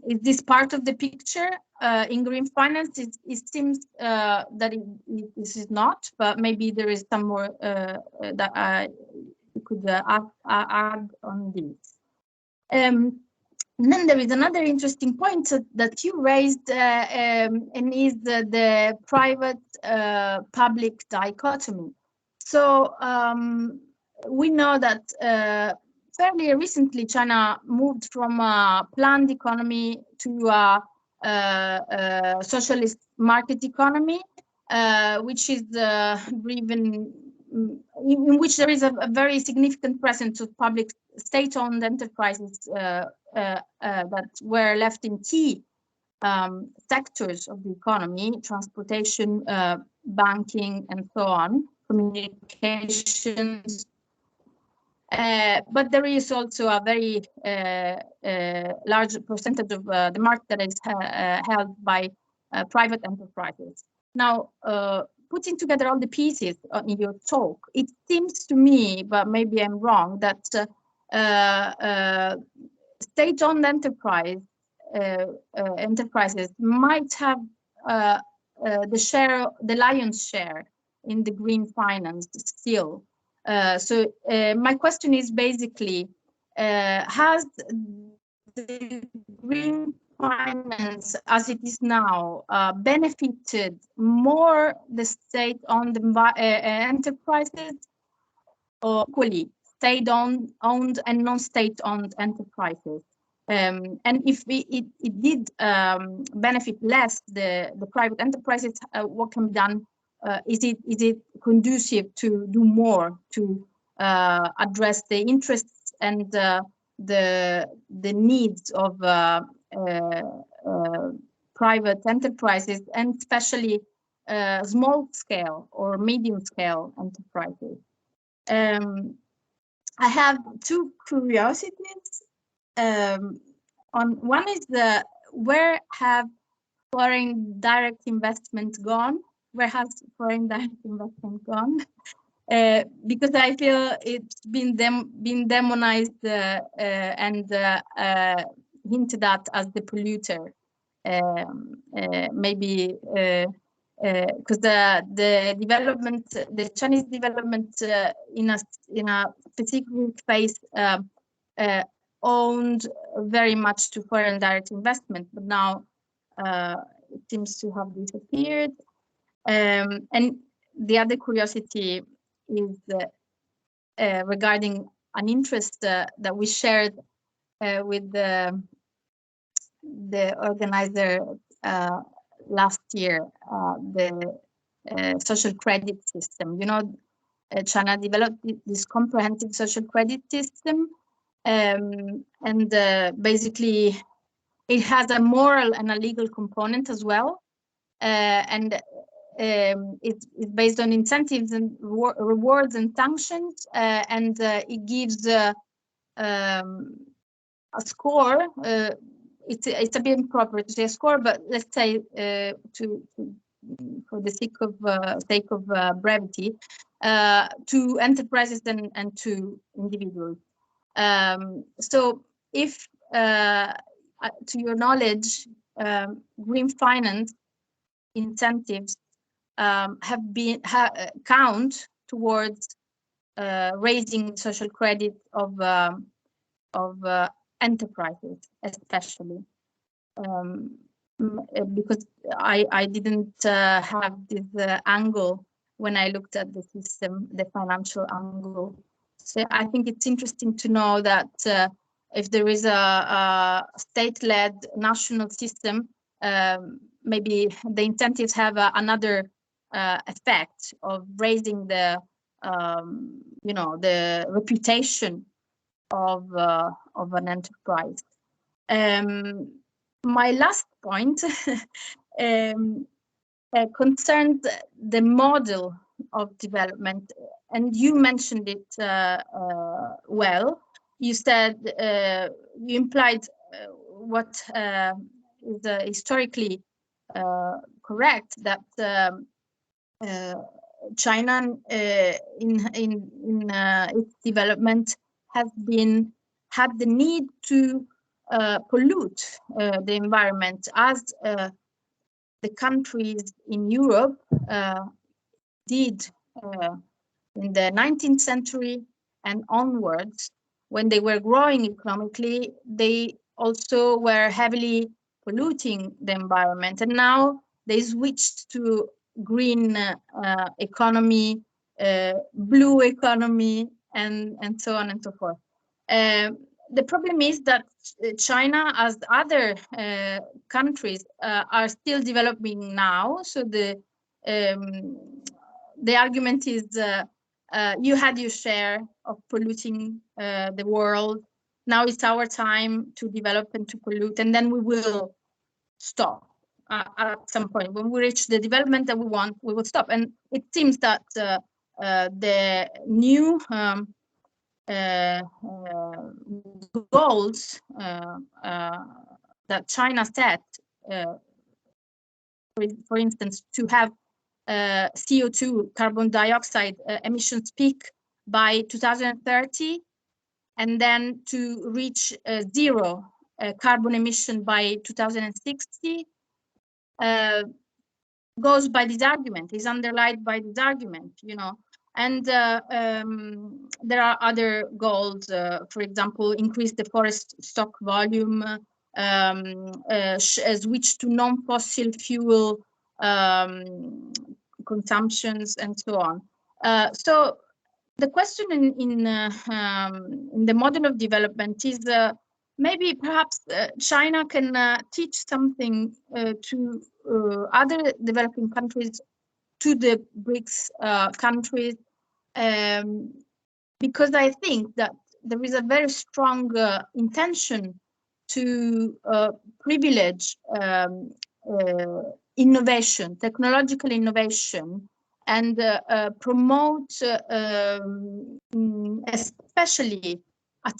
Is this part of the picture in green finance? It seems that this is not, but maybe there is some more that I could add on this. And then there is another interesting point that you raised, and is the private-public dichotomy. So we know that fairly recently China moved from a planned economy to a socialist market economy, which is driven, in which there is a very significant presence of public state-owned enterprises that were left in key sectors of the economy: transportation, banking, and so on, communications. But there is also a very large percentage of the market that is held by private enterprises. Now, putting together all the pieces in your talk, it seems to me, but maybe I'm wrong, that state-owned enterprises might have the lion's share in the green finance still. So my question is basically, has the green finance as it is now benefited more the state-owned enterprises, or equally state-owned and non-state-owned enterprises? And if it did benefit less the private enterprises, what can be done? Is it conducive to do more to address the interests and the needs of private enterprises, and especially small scale or medium scale enterprises? I have two curiosities. One is where have foreign direct investment gone? Where has foreign direct investment gone? Because I feel it's been demonized and hinted at as the polluter. Maybe because the development, the Chinese development in a specific phase owned very much to foreign direct investment, but now it seems to have disappeared. And the other curiosity is regarding an interest that we shared with the organizer last year, the social credit system. You know, China developed this comprehensive social credit system, and basically it has a moral and a legal component as well, and it's based on incentives and rewards and sanctions, and it gives a score. It's a bit improper to say a score, but let's say for the sake of brevity, to enterprises and to individuals. So if, to your knowledge, green finance incentives count towards raising social credit of enterprises, especially. because I didn't have this angle when I looked at the system, the financial angle. So I think it's interesting to know that if there is a state-led national system, maybe the incentives have another effect of raising the, you know, the reputation of an enterprise. My last point concerned the model of development, and you mentioned it well. You said, you implied what is historically correct, that China in its development has had the need to pollute the environment, as the countries in Europe did in the 19th century and onwards. When they were growing economically, they also were heavily polluting the environment, and now they switched to green economy, blue economy, and so on and so forth. The problem is that China, as other countries, are still developing now. So the argument is you had your share of polluting the world. Now it's our time to develop and to pollute, and then we will stop at some point. When we reach the development that we want, we will stop. And it seems that the new goals that China set, for instance, to have CO2, carbon dioxide emissions peak by 2030, and then to reach zero carbon emission by 2060, goes by this argument, is underlined by this argument, you know. And there are other goals, for example, increase the forest stock volume, switch to non-fossil fuel consumptions, and so on. So the question in the model of development is maybe perhaps China can teach something to other developing countries, to the BRICS countries, because I think that there is a very strong intention to privilege innovation, technological innovation, and promote especially a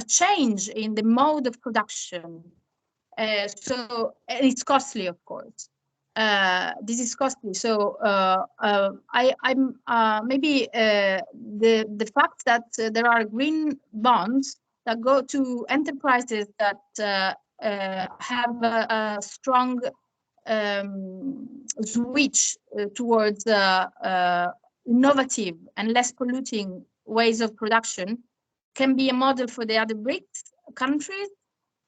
change in the mode of production. So it's costly, of course. This is costly. So I'm maybe the fact that there are green bonds that go to enterprises that have a strong switch towards innovative and less polluting ways of production can be a model for the other BRICS countries.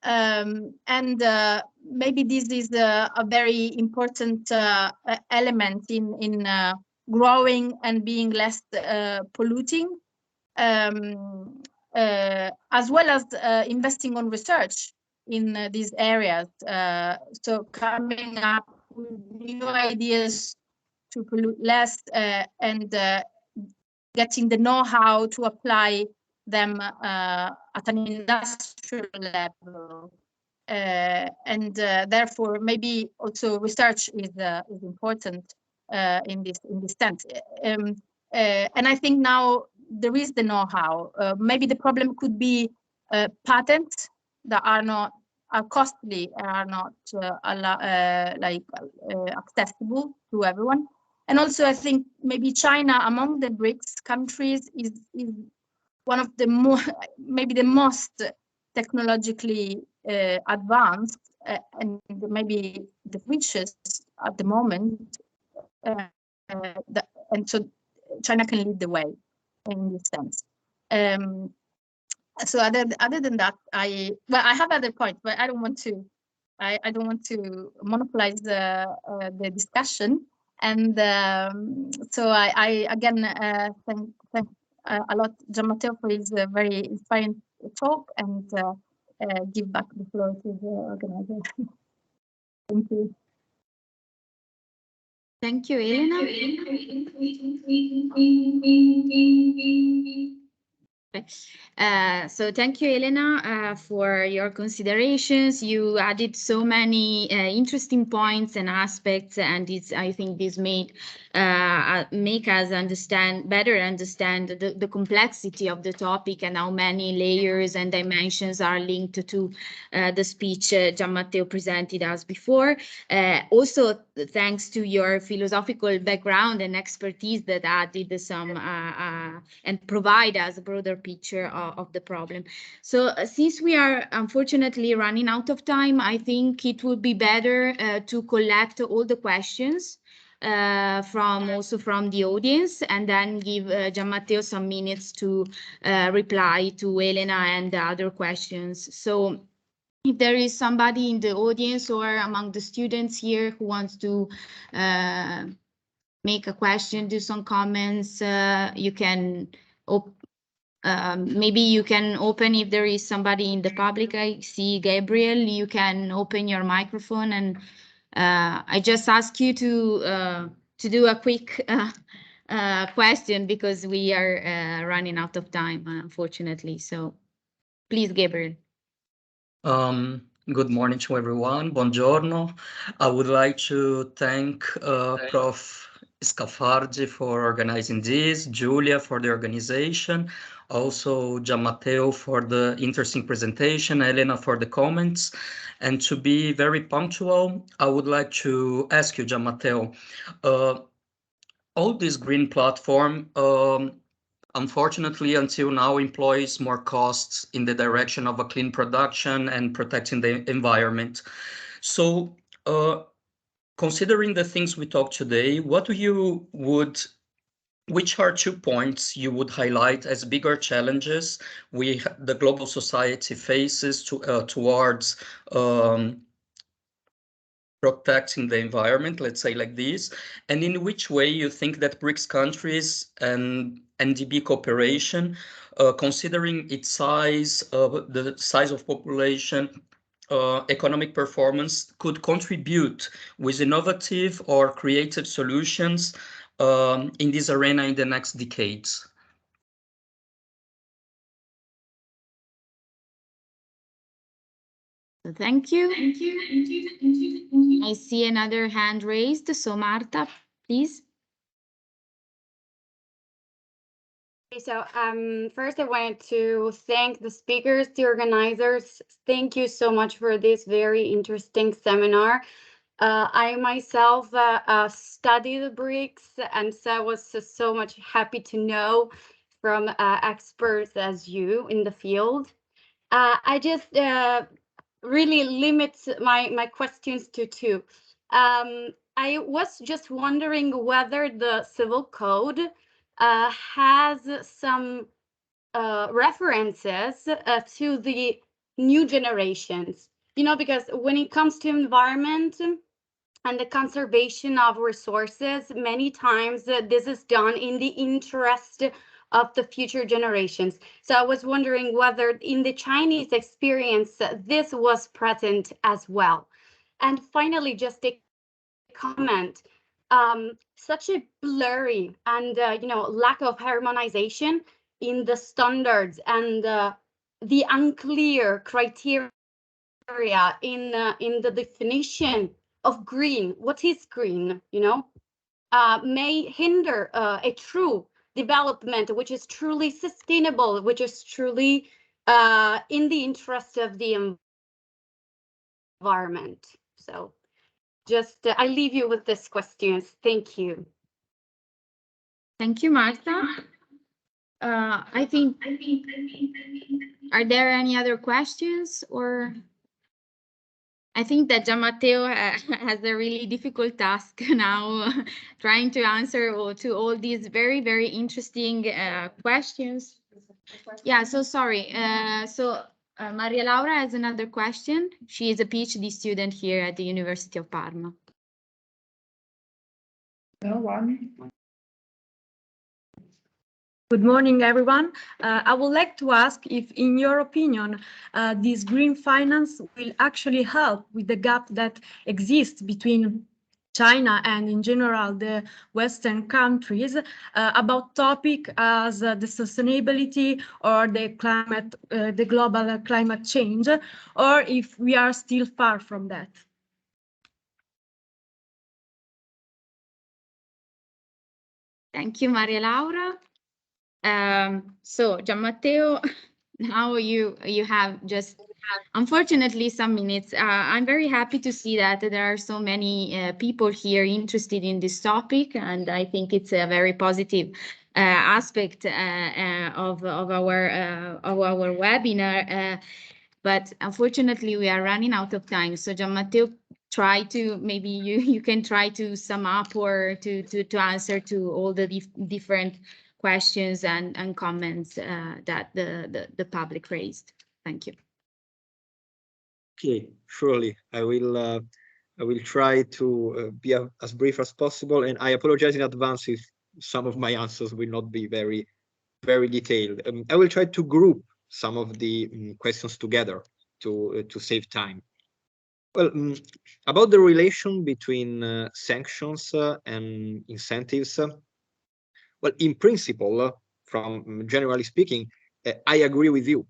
And maybe this is a very important element in growing and being less polluting, as well as investing on research in these areas. So coming up with new ideas to pollute less, and getting the know-how to apply them at an industrial level, and therefore maybe also research is important in this sense. And I think now there is the know-how. Maybe the problem could be patents that are costly, are not accessible to everyone. And also I think maybe China among the BRICS countries is one of the maybe the most technologically advanced, and maybe the richest at the moment, and so China can lead the way in this sense. So other than that, I have other points, but I don't want to I don't want to monopolize the discussion. And so I again thank a lot Gianmatteo for his very inspiring talk, and give back the floor to the organizer. Thank you. Thank you, Elena. So thank you, Elena, for your considerations. You added so many interesting points and aspects, and I think this made make us better understand the complexity of the topic and how many layers and dimensions are linked to the speech Gianmatteo presented us before. Also, thanks to your philosophical background and expertise that added some and provide us a broader picture of the problem. So since we are unfortunately running out of time, I think it would be better to collect all the questions also from the audience, and then give Gianmatteo some minutes to reply to Elena and the other questions. So if there is somebody in the audience or among the students here who wants to make a question, do some comments, you can maybe you can open, if there is somebody in the public. I see Gabriel, you can open your microphone, and I just ask you to do a quick question, because we are running out of time, unfortunately. So please, Gabriel. Good morning to everyone. Buongiorno. I would like to thank Prof. Scafardi for organizing this, Giulia for the organization, also Gianmatteo for the interesting presentation, Elena for the comments. And to be very punctual, I would like to ask you, Gianmatteo, all this green platform, unfortunately, until now, employs more costs in the direction of a clean production and protecting the environment. So, considering the things we talked today, which are 2 points you would highlight as bigger challenges the global society faces towards protecting the environment, let's say like this, and in which way you think that BRICS countries and NDB cooperation, considering its size, the size of population, economic performance, could contribute with innovative or creative solutions in this arena in the next decades? Thank you. I see another hand raised. So Marta, please. So first I wanted to thank the speakers, the organizers. Thank you so much for this very interesting seminar. I myself study the BRICS, and so I was so much happy to know from experts as you in the field. I just really limit my questions to 2. I was just wondering whether the civil code has some references to the new generations, because when it comes to environment and the conservation of resources, many times this is done in the interest of the future generations. So I was wondering whether in the Chinese experience this was present as well. And finally, just a comment. Such a blurry and lack of harmonization in the standards and the unclear criteria in the definition of green. What is green? May hinder a true development, which is truly sustainable, which is truly in the interest of the environment. So just I leave you with these questions. Thank you. Thank you, Marta. I think, are there any other questions? Or I think that Gianmatteo has a really difficult task now, trying to answer to all these very, very interesting questions. Yeah, so sorry. So Maria Laura has another question. She is a PhD student here at the University of Parma. No one. Good morning, everyone. I would like to ask if, in your opinion, this green finance will actually help with the gap that exists between China and, in general, the Western countries about topics as the sustainability or the climate, the global climate change, or if we are still far from that. Thank you, Maria Laura. So Gianmatteo, now you have just unfortunately some minutes. I'm very happy to see that there are so many people here interested in this topic, and I think it's a very positive aspect of our webinar. But unfortunately, we are running out of time. So Gianmatteo, try to, maybe you can try to sum up or to answer to all the different questions and comments that the public raised. Thank you. Okay, surely I will try to be as brief as possible, and I apologize in advance if some of my answers will not be very detailed. I will try to group some of the questions together to save time. Well, about the relation between sanctions and incentives. Well, in principle, from generally speaking, I agree with you.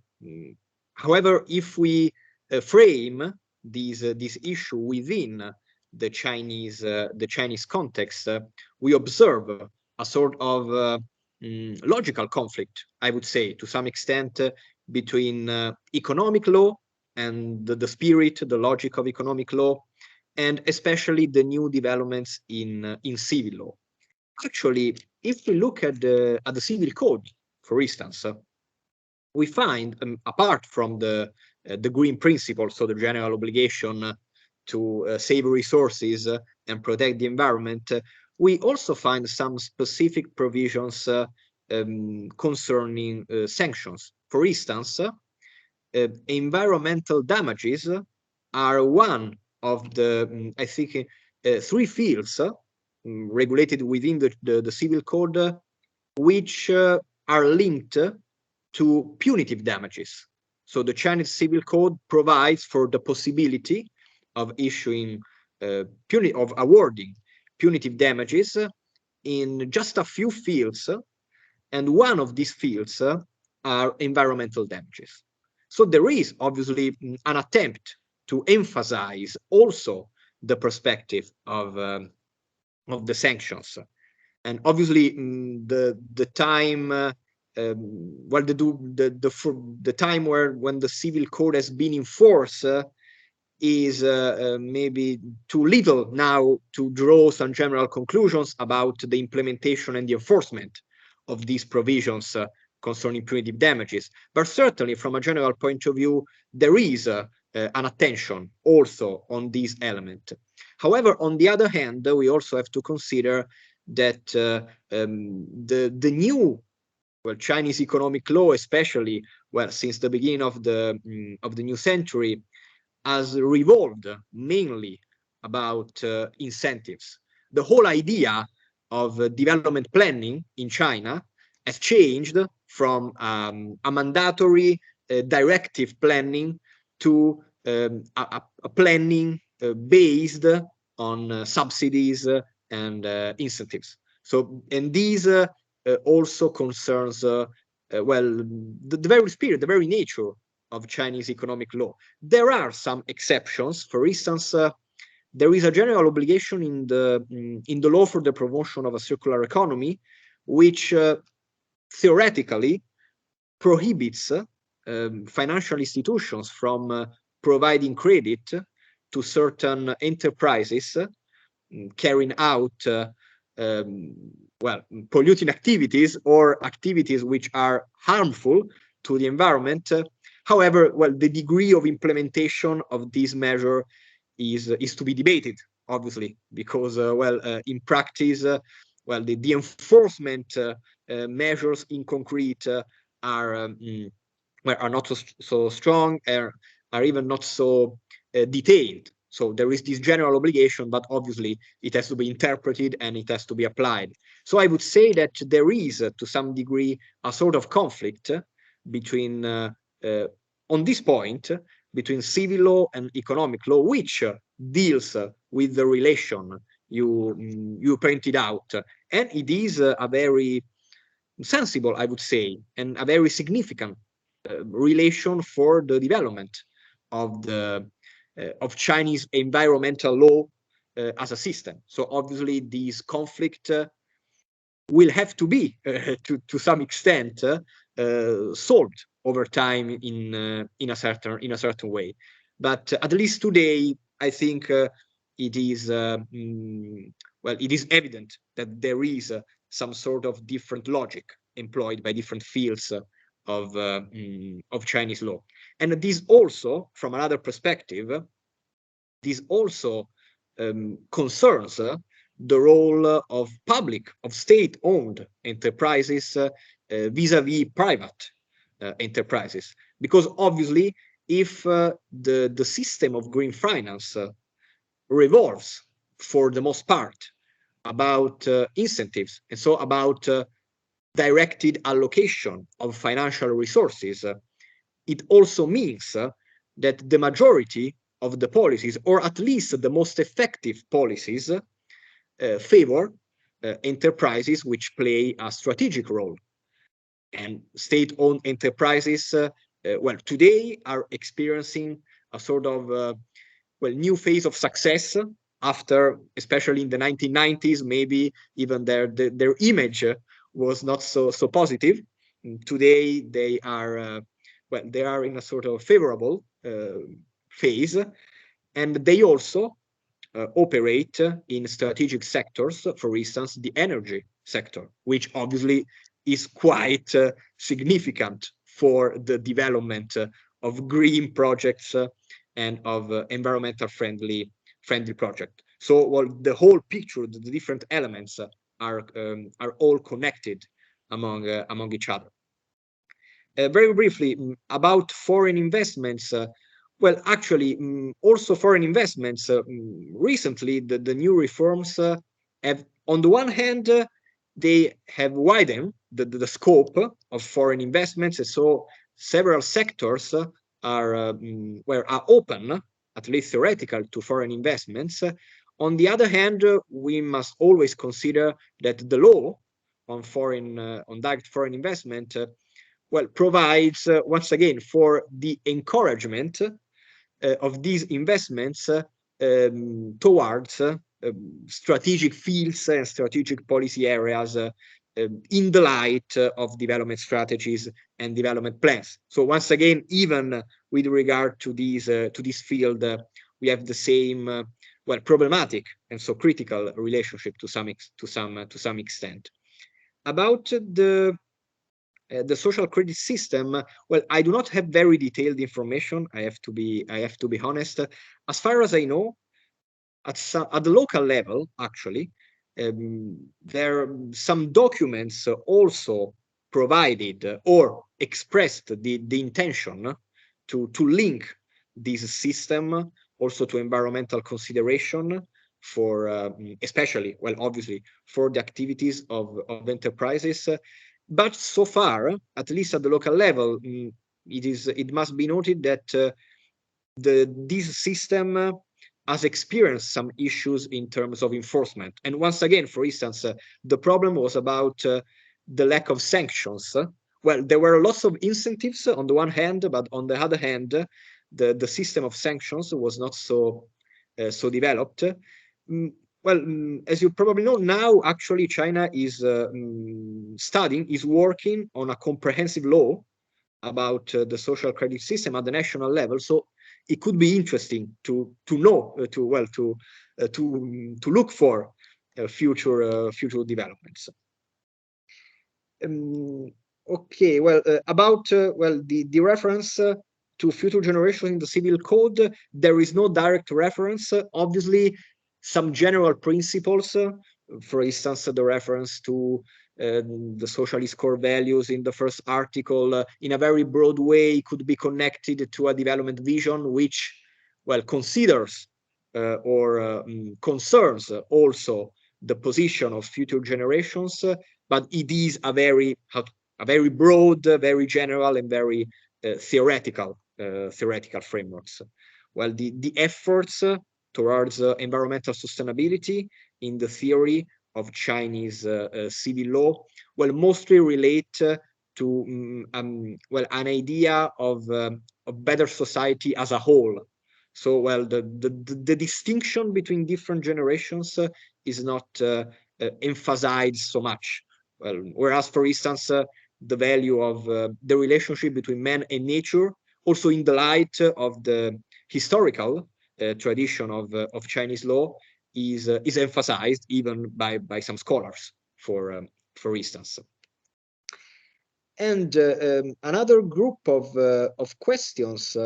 However, if we frame this issue within the Chinese context, we observe a sort of logical conflict, I would say, to some extent, between economic law and the spirit, the logic of economic law, and especially the new developments in civil law. Actually, if we look at the civil code, for instance, we find, apart from the green principle, so the general obligation to save resources and protect the environment, we also find some specific provisions concerning sanctions. For instance, environmental damages are one of the, I think, 3 fields regulated within the civil code, which are linked to punitive damages. So the Chinese civil code provides for the possibility of issuing of awarding punitive damages in just a few fields, and one of these fields are environmental damages. So there is obviously an attempt to emphasize also the perspective of the sanctions, and obviously the time well, the time when the civil code has been in force is maybe too little now to draw some general conclusions about the implementation and the enforcement of these provisions concerning punitive damages. But certainly, from a general point of view, there is an attention also on this element. However, on the other hand, we also have to consider that the new Chinese economic law, especially since the beginning of the new century, has revolved mainly about incentives. The whole idea of development planning in China has changed from a mandatory directive planning to a planning based on subsidies and incentives. So, and these also concerns, well, the very spirit, the very nature of Chinese economic law. There are some exceptions. For instance, there is a general obligation in the law for the promotion of a circular economy, which theoretically prohibits financial institutions from providing credit to certain enterprises carrying out well, polluting activities or activities which are harmful to the environment. However, well, the degree of implementation of this measure is to be debated, obviously, because well, in practice, well, the enforcement measures in concrete are are not so strong, are even not so detailed. So there is this general obligation, but obviously it has to be interpreted and it has to be applied. So I would say that there is, to some degree, a sort of conflict between, on this point, between civil law and economic law, which deals with the relation you pointed out. And it is a very sensible, I would say, and a very significant relation for the development of Chinese environmental law as a system. So obviously this conflict will have to be, to some extent, solved over time in a certain way. But at least today, I think it is it is evident that there is some sort of different logic employed by different fields of Chinese law. And this also, from another perspective, this also concerns the role of state-owned enterprises vis-a-vis private enterprises. Because obviously, if the system of green finance revolves, for the most part, about incentives, and so about directed allocation of financial resources, it also means that the majority of the policies, or at least the most effective policies, favor enterprises which play a strategic role. And state-owned enterprises, well, today are experiencing a sort of new phase of success after, especially in the 1990s, maybe even their image was not so positive. Today they are they are in a sort of favorable phase, and they also operate in strategic sectors, for instance, the energy sector, which obviously is quite significant for the development of green projects and of environmental friendly project. So, well, the whole picture, the different elements are all connected among each other. Very briefly about foreign investments. Well, actually, also foreign investments. Recently, the new reforms have, on the one hand, they have widened the scope of foreign investments, and so several sectors are open, at least theoretical, to foreign investments. On the other hand, we must always consider that the law on direct foreign investment provides once again for the encouragement of these investments towards strategic fields and strategic policy areas in the light of development strategies and development plans. So once again, even with regard to this field, we have the same problematic and so critical relationship to some extent. About the social credit system, well, I do not have very detailed information. I have to be honest. As far as I know, at the local level, actually, there are some documents also provided or expressed the intention to link this system also to environmental consideration for especially, well, obviously for the activities of enterprises. But so far, at least at the local level, it must be noted that this system has experienced some issues in terms of enforcement. And once again, for instance, the problem was about the lack of sanctions. Well, there were lots of incentives on the one hand, but on the other hand, the system of sanctions was not so developed. Well, as you probably know, now actually China is working on a comprehensive law about the social credit system at the national level. So it could be interesting to look for future developments. Okay, well, about the reference to future generations in the civil code, there is no direct reference. Obviously, some general principles, for instance, the reference to the socialist core values in the first article, in a very broad way, could be connected to a development vision which, well, considers or concerns also the position of future generations, but it is a very broad, very general, and very theoretical frameworks. Well, the efforts towards environmental sustainability in the theory of Chinese civil law, well, mostly relate to well, an idea of better society as a whole. So, well, the distinction between different generations is not emphasized so much. Well, whereas, for instance, the value of the relationship between man and nature, also in the light of the historical tradition of Chinese law, is emphasized even by some scholars, for instance. And another group of questions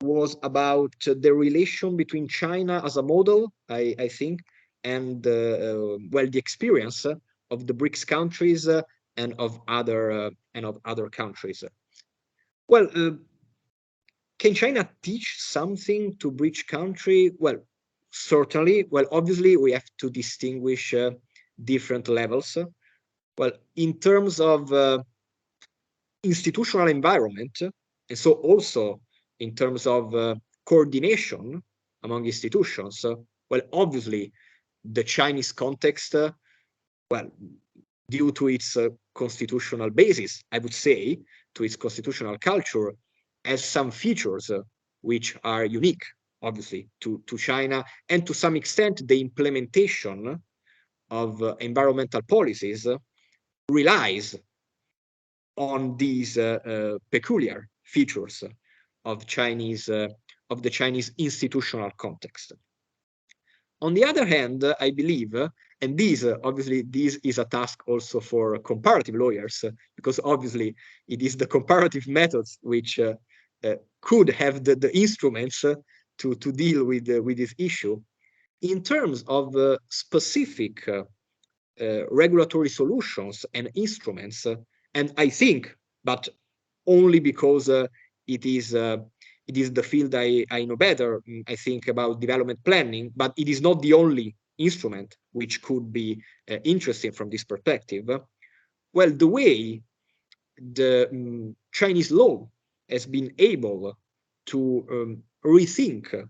was about the relation between China as a model, I think, and well, the experience of the BRICS countries and of other countries. Well, can China teach something to BRICS country? Well, certainly. Well, obviously, we have to distinguish different levels. Well, in terms of institutional environment, and so also in terms of coordination among institutions, well, obviously, the Chinese context, well, due to its constitutional basis, I would say, to its constitutional culture, has some features which are unique, obviously, to China, and to some extent, the implementation of environmental policies relies on these peculiar features of the Chinese institutional context. On the other hand, I believe, and obviously this is a task also for comparative lawyers, because obviously it is the comparative methods which could have the instruments to deal with this issue. In terms of specific regulatory solutions and instruments, and I think, but only because it is the field I know better, I think, about development planning, but it is not the only instrument which could be interesting from this perspective. Well, the way the Chinese law has been able to rethink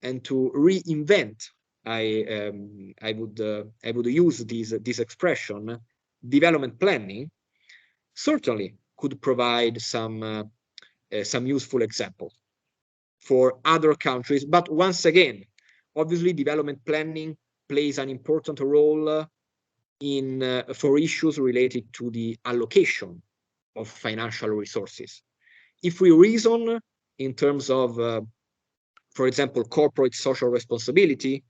and to reinvent, I would use this expression, development planning, certainly could provide some useful examples for other countries. But once again, obviously, development planning plays an important role for issues related to the allocation of financial resources. If we reason in terms of, for example, corporate social responsibility,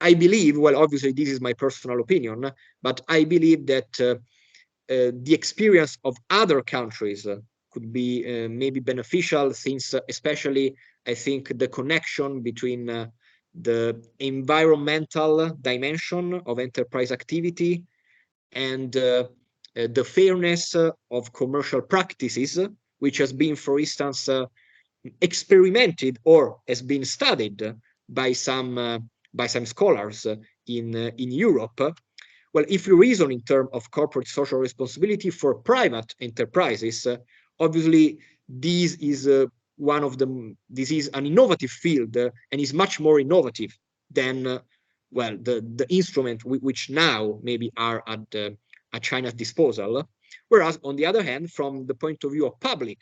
I believe, well, obviously, this is my personal opinion, but I believe that the experience of other countries could be maybe beneficial, since especially, I think, the connection between the environmental dimension of enterprise activity and the fairness of commercial practices, which has been, for instance, experimented or has been studied by some scholars in Europe. Well, if you reason in terms of corporate social responsibility for private enterprises, obviously this is this is an innovative field and is much more innovative than well, the instrument which now maybe are at China's disposal. Whereas, on the other hand, from the point of view of public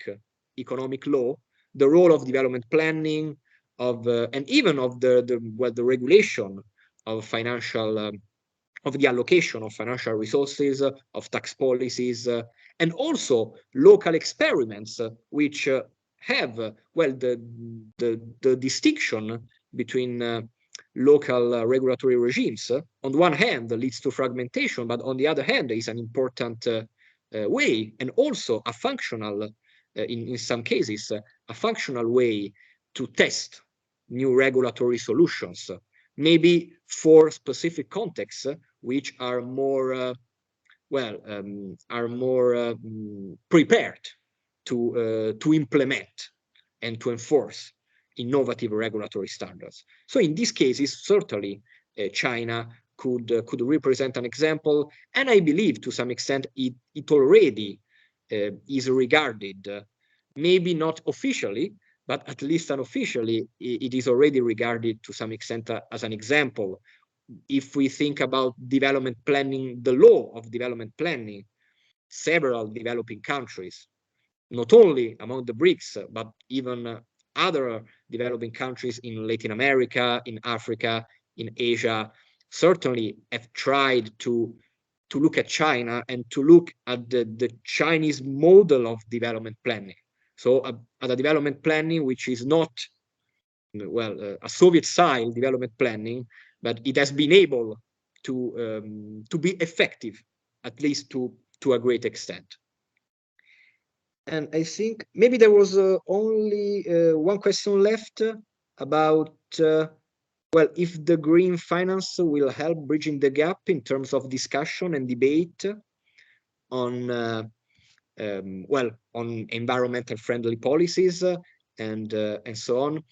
economic law, the role of development planning, and even of the regulation of financial of the allocation of financial resources, of tax policies, and also local experiments, which have, well, the distinction between local regulatory regimes. On the one hand, leads to fragmentation, but on the other hand, is an important way, and also a functional, in some cases, a functional way to test new regulatory solutions, maybe for specific contexts which are more are more prepared to implement and to enforce innovative regulatory standards. So in these cases, certainly China could represent an example, and I believe to some extent it already is regarded, maybe not officially, but at least unofficially, it is already regarded to some extent as an example. If we think about development planning, the law of development planning, several developing countries, not only among the BRICS, but even other developing countries in Latin America, in Africa, in Asia, certainly have tried to look at China and to look at the Chinese model of development planning. So at a development planning which is not, a Soviet-style development planning, but it has been able to be effective, at least to a great extent. And I think maybe there was only one question left about, if the green finance will help bridging the gap in terms of discussion and debate on, on environmental friendly policies and so on.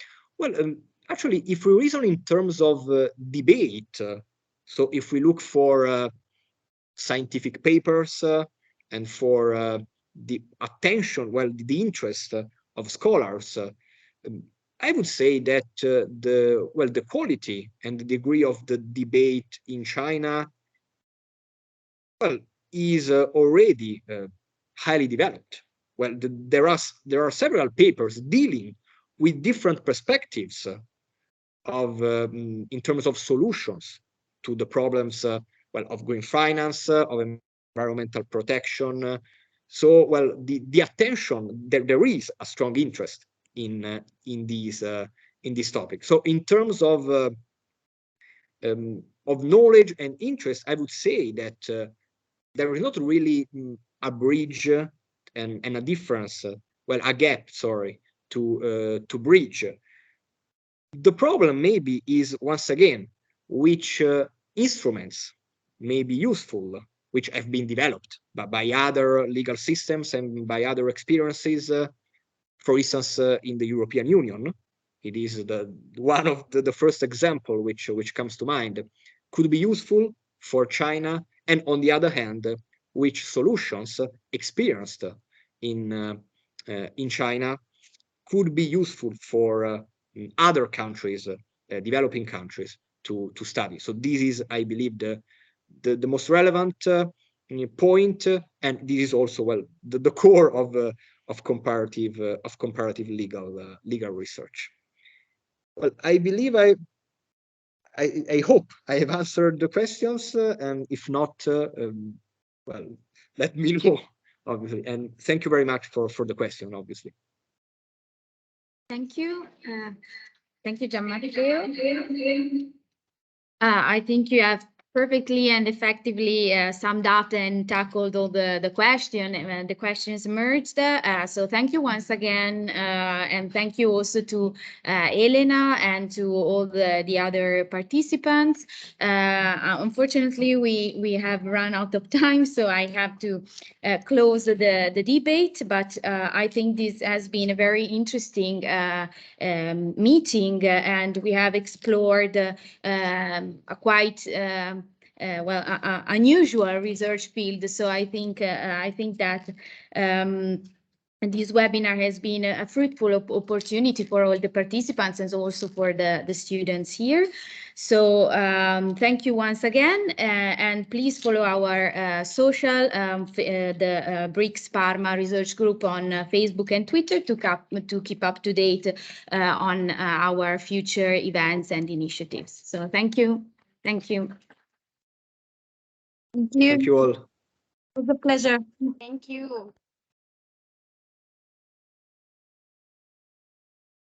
Actually, if we reason in terms of debate, so if we look for scientific papers and for the attention, the interest of scholars, I would say that the quality and the degree of the debate in China, is already highly developed. There are several papers dealing with different perspectives of in terms of solutions to the problems of green finance, of environmental protection. So the attention, there is a strong interest in these topics. So in terms of knowledge and interest, I would say that there is not really a bridge and a difference, a gap, sorry, to bridge. The problem maybe is, once again, which instruments may be useful, which have been developed by other legal systems and by other experiences. For instance, in the European Union, it is one of the first example which comes to mind, could be useful for China, and on the other hand, which solutions experienced in China could be useful for other countries, developing countries, to study. So this is, I believe, the most relevant point, and this is also the core of comparative legal research. I believe I hope I have answered the questions, and if not, let me know, obviously. And thank you very much for the question, obviously. Thank you. Thank you, Gianmatteo. I think you have perfectly and effectively summed up and tackled all the questions emerged. So thank you once again, and thank you also to Elena and to all the other participants. Unfortunately, we have run out of time, so I have to close the debate. But I think this has been a very interesting meeting, and we have explored a quite unusual research field. So I think that this webinar has been a fruitful opportunity for all the participants and also for the students here. So thank you once again, and please follow our social, the BRICS Parma Research Group on Facebook and Twitter to keep up to date on our future events and initiatives. So thank you. Thank you. Thank you. Thank you all. It was a pleasure. Thank you.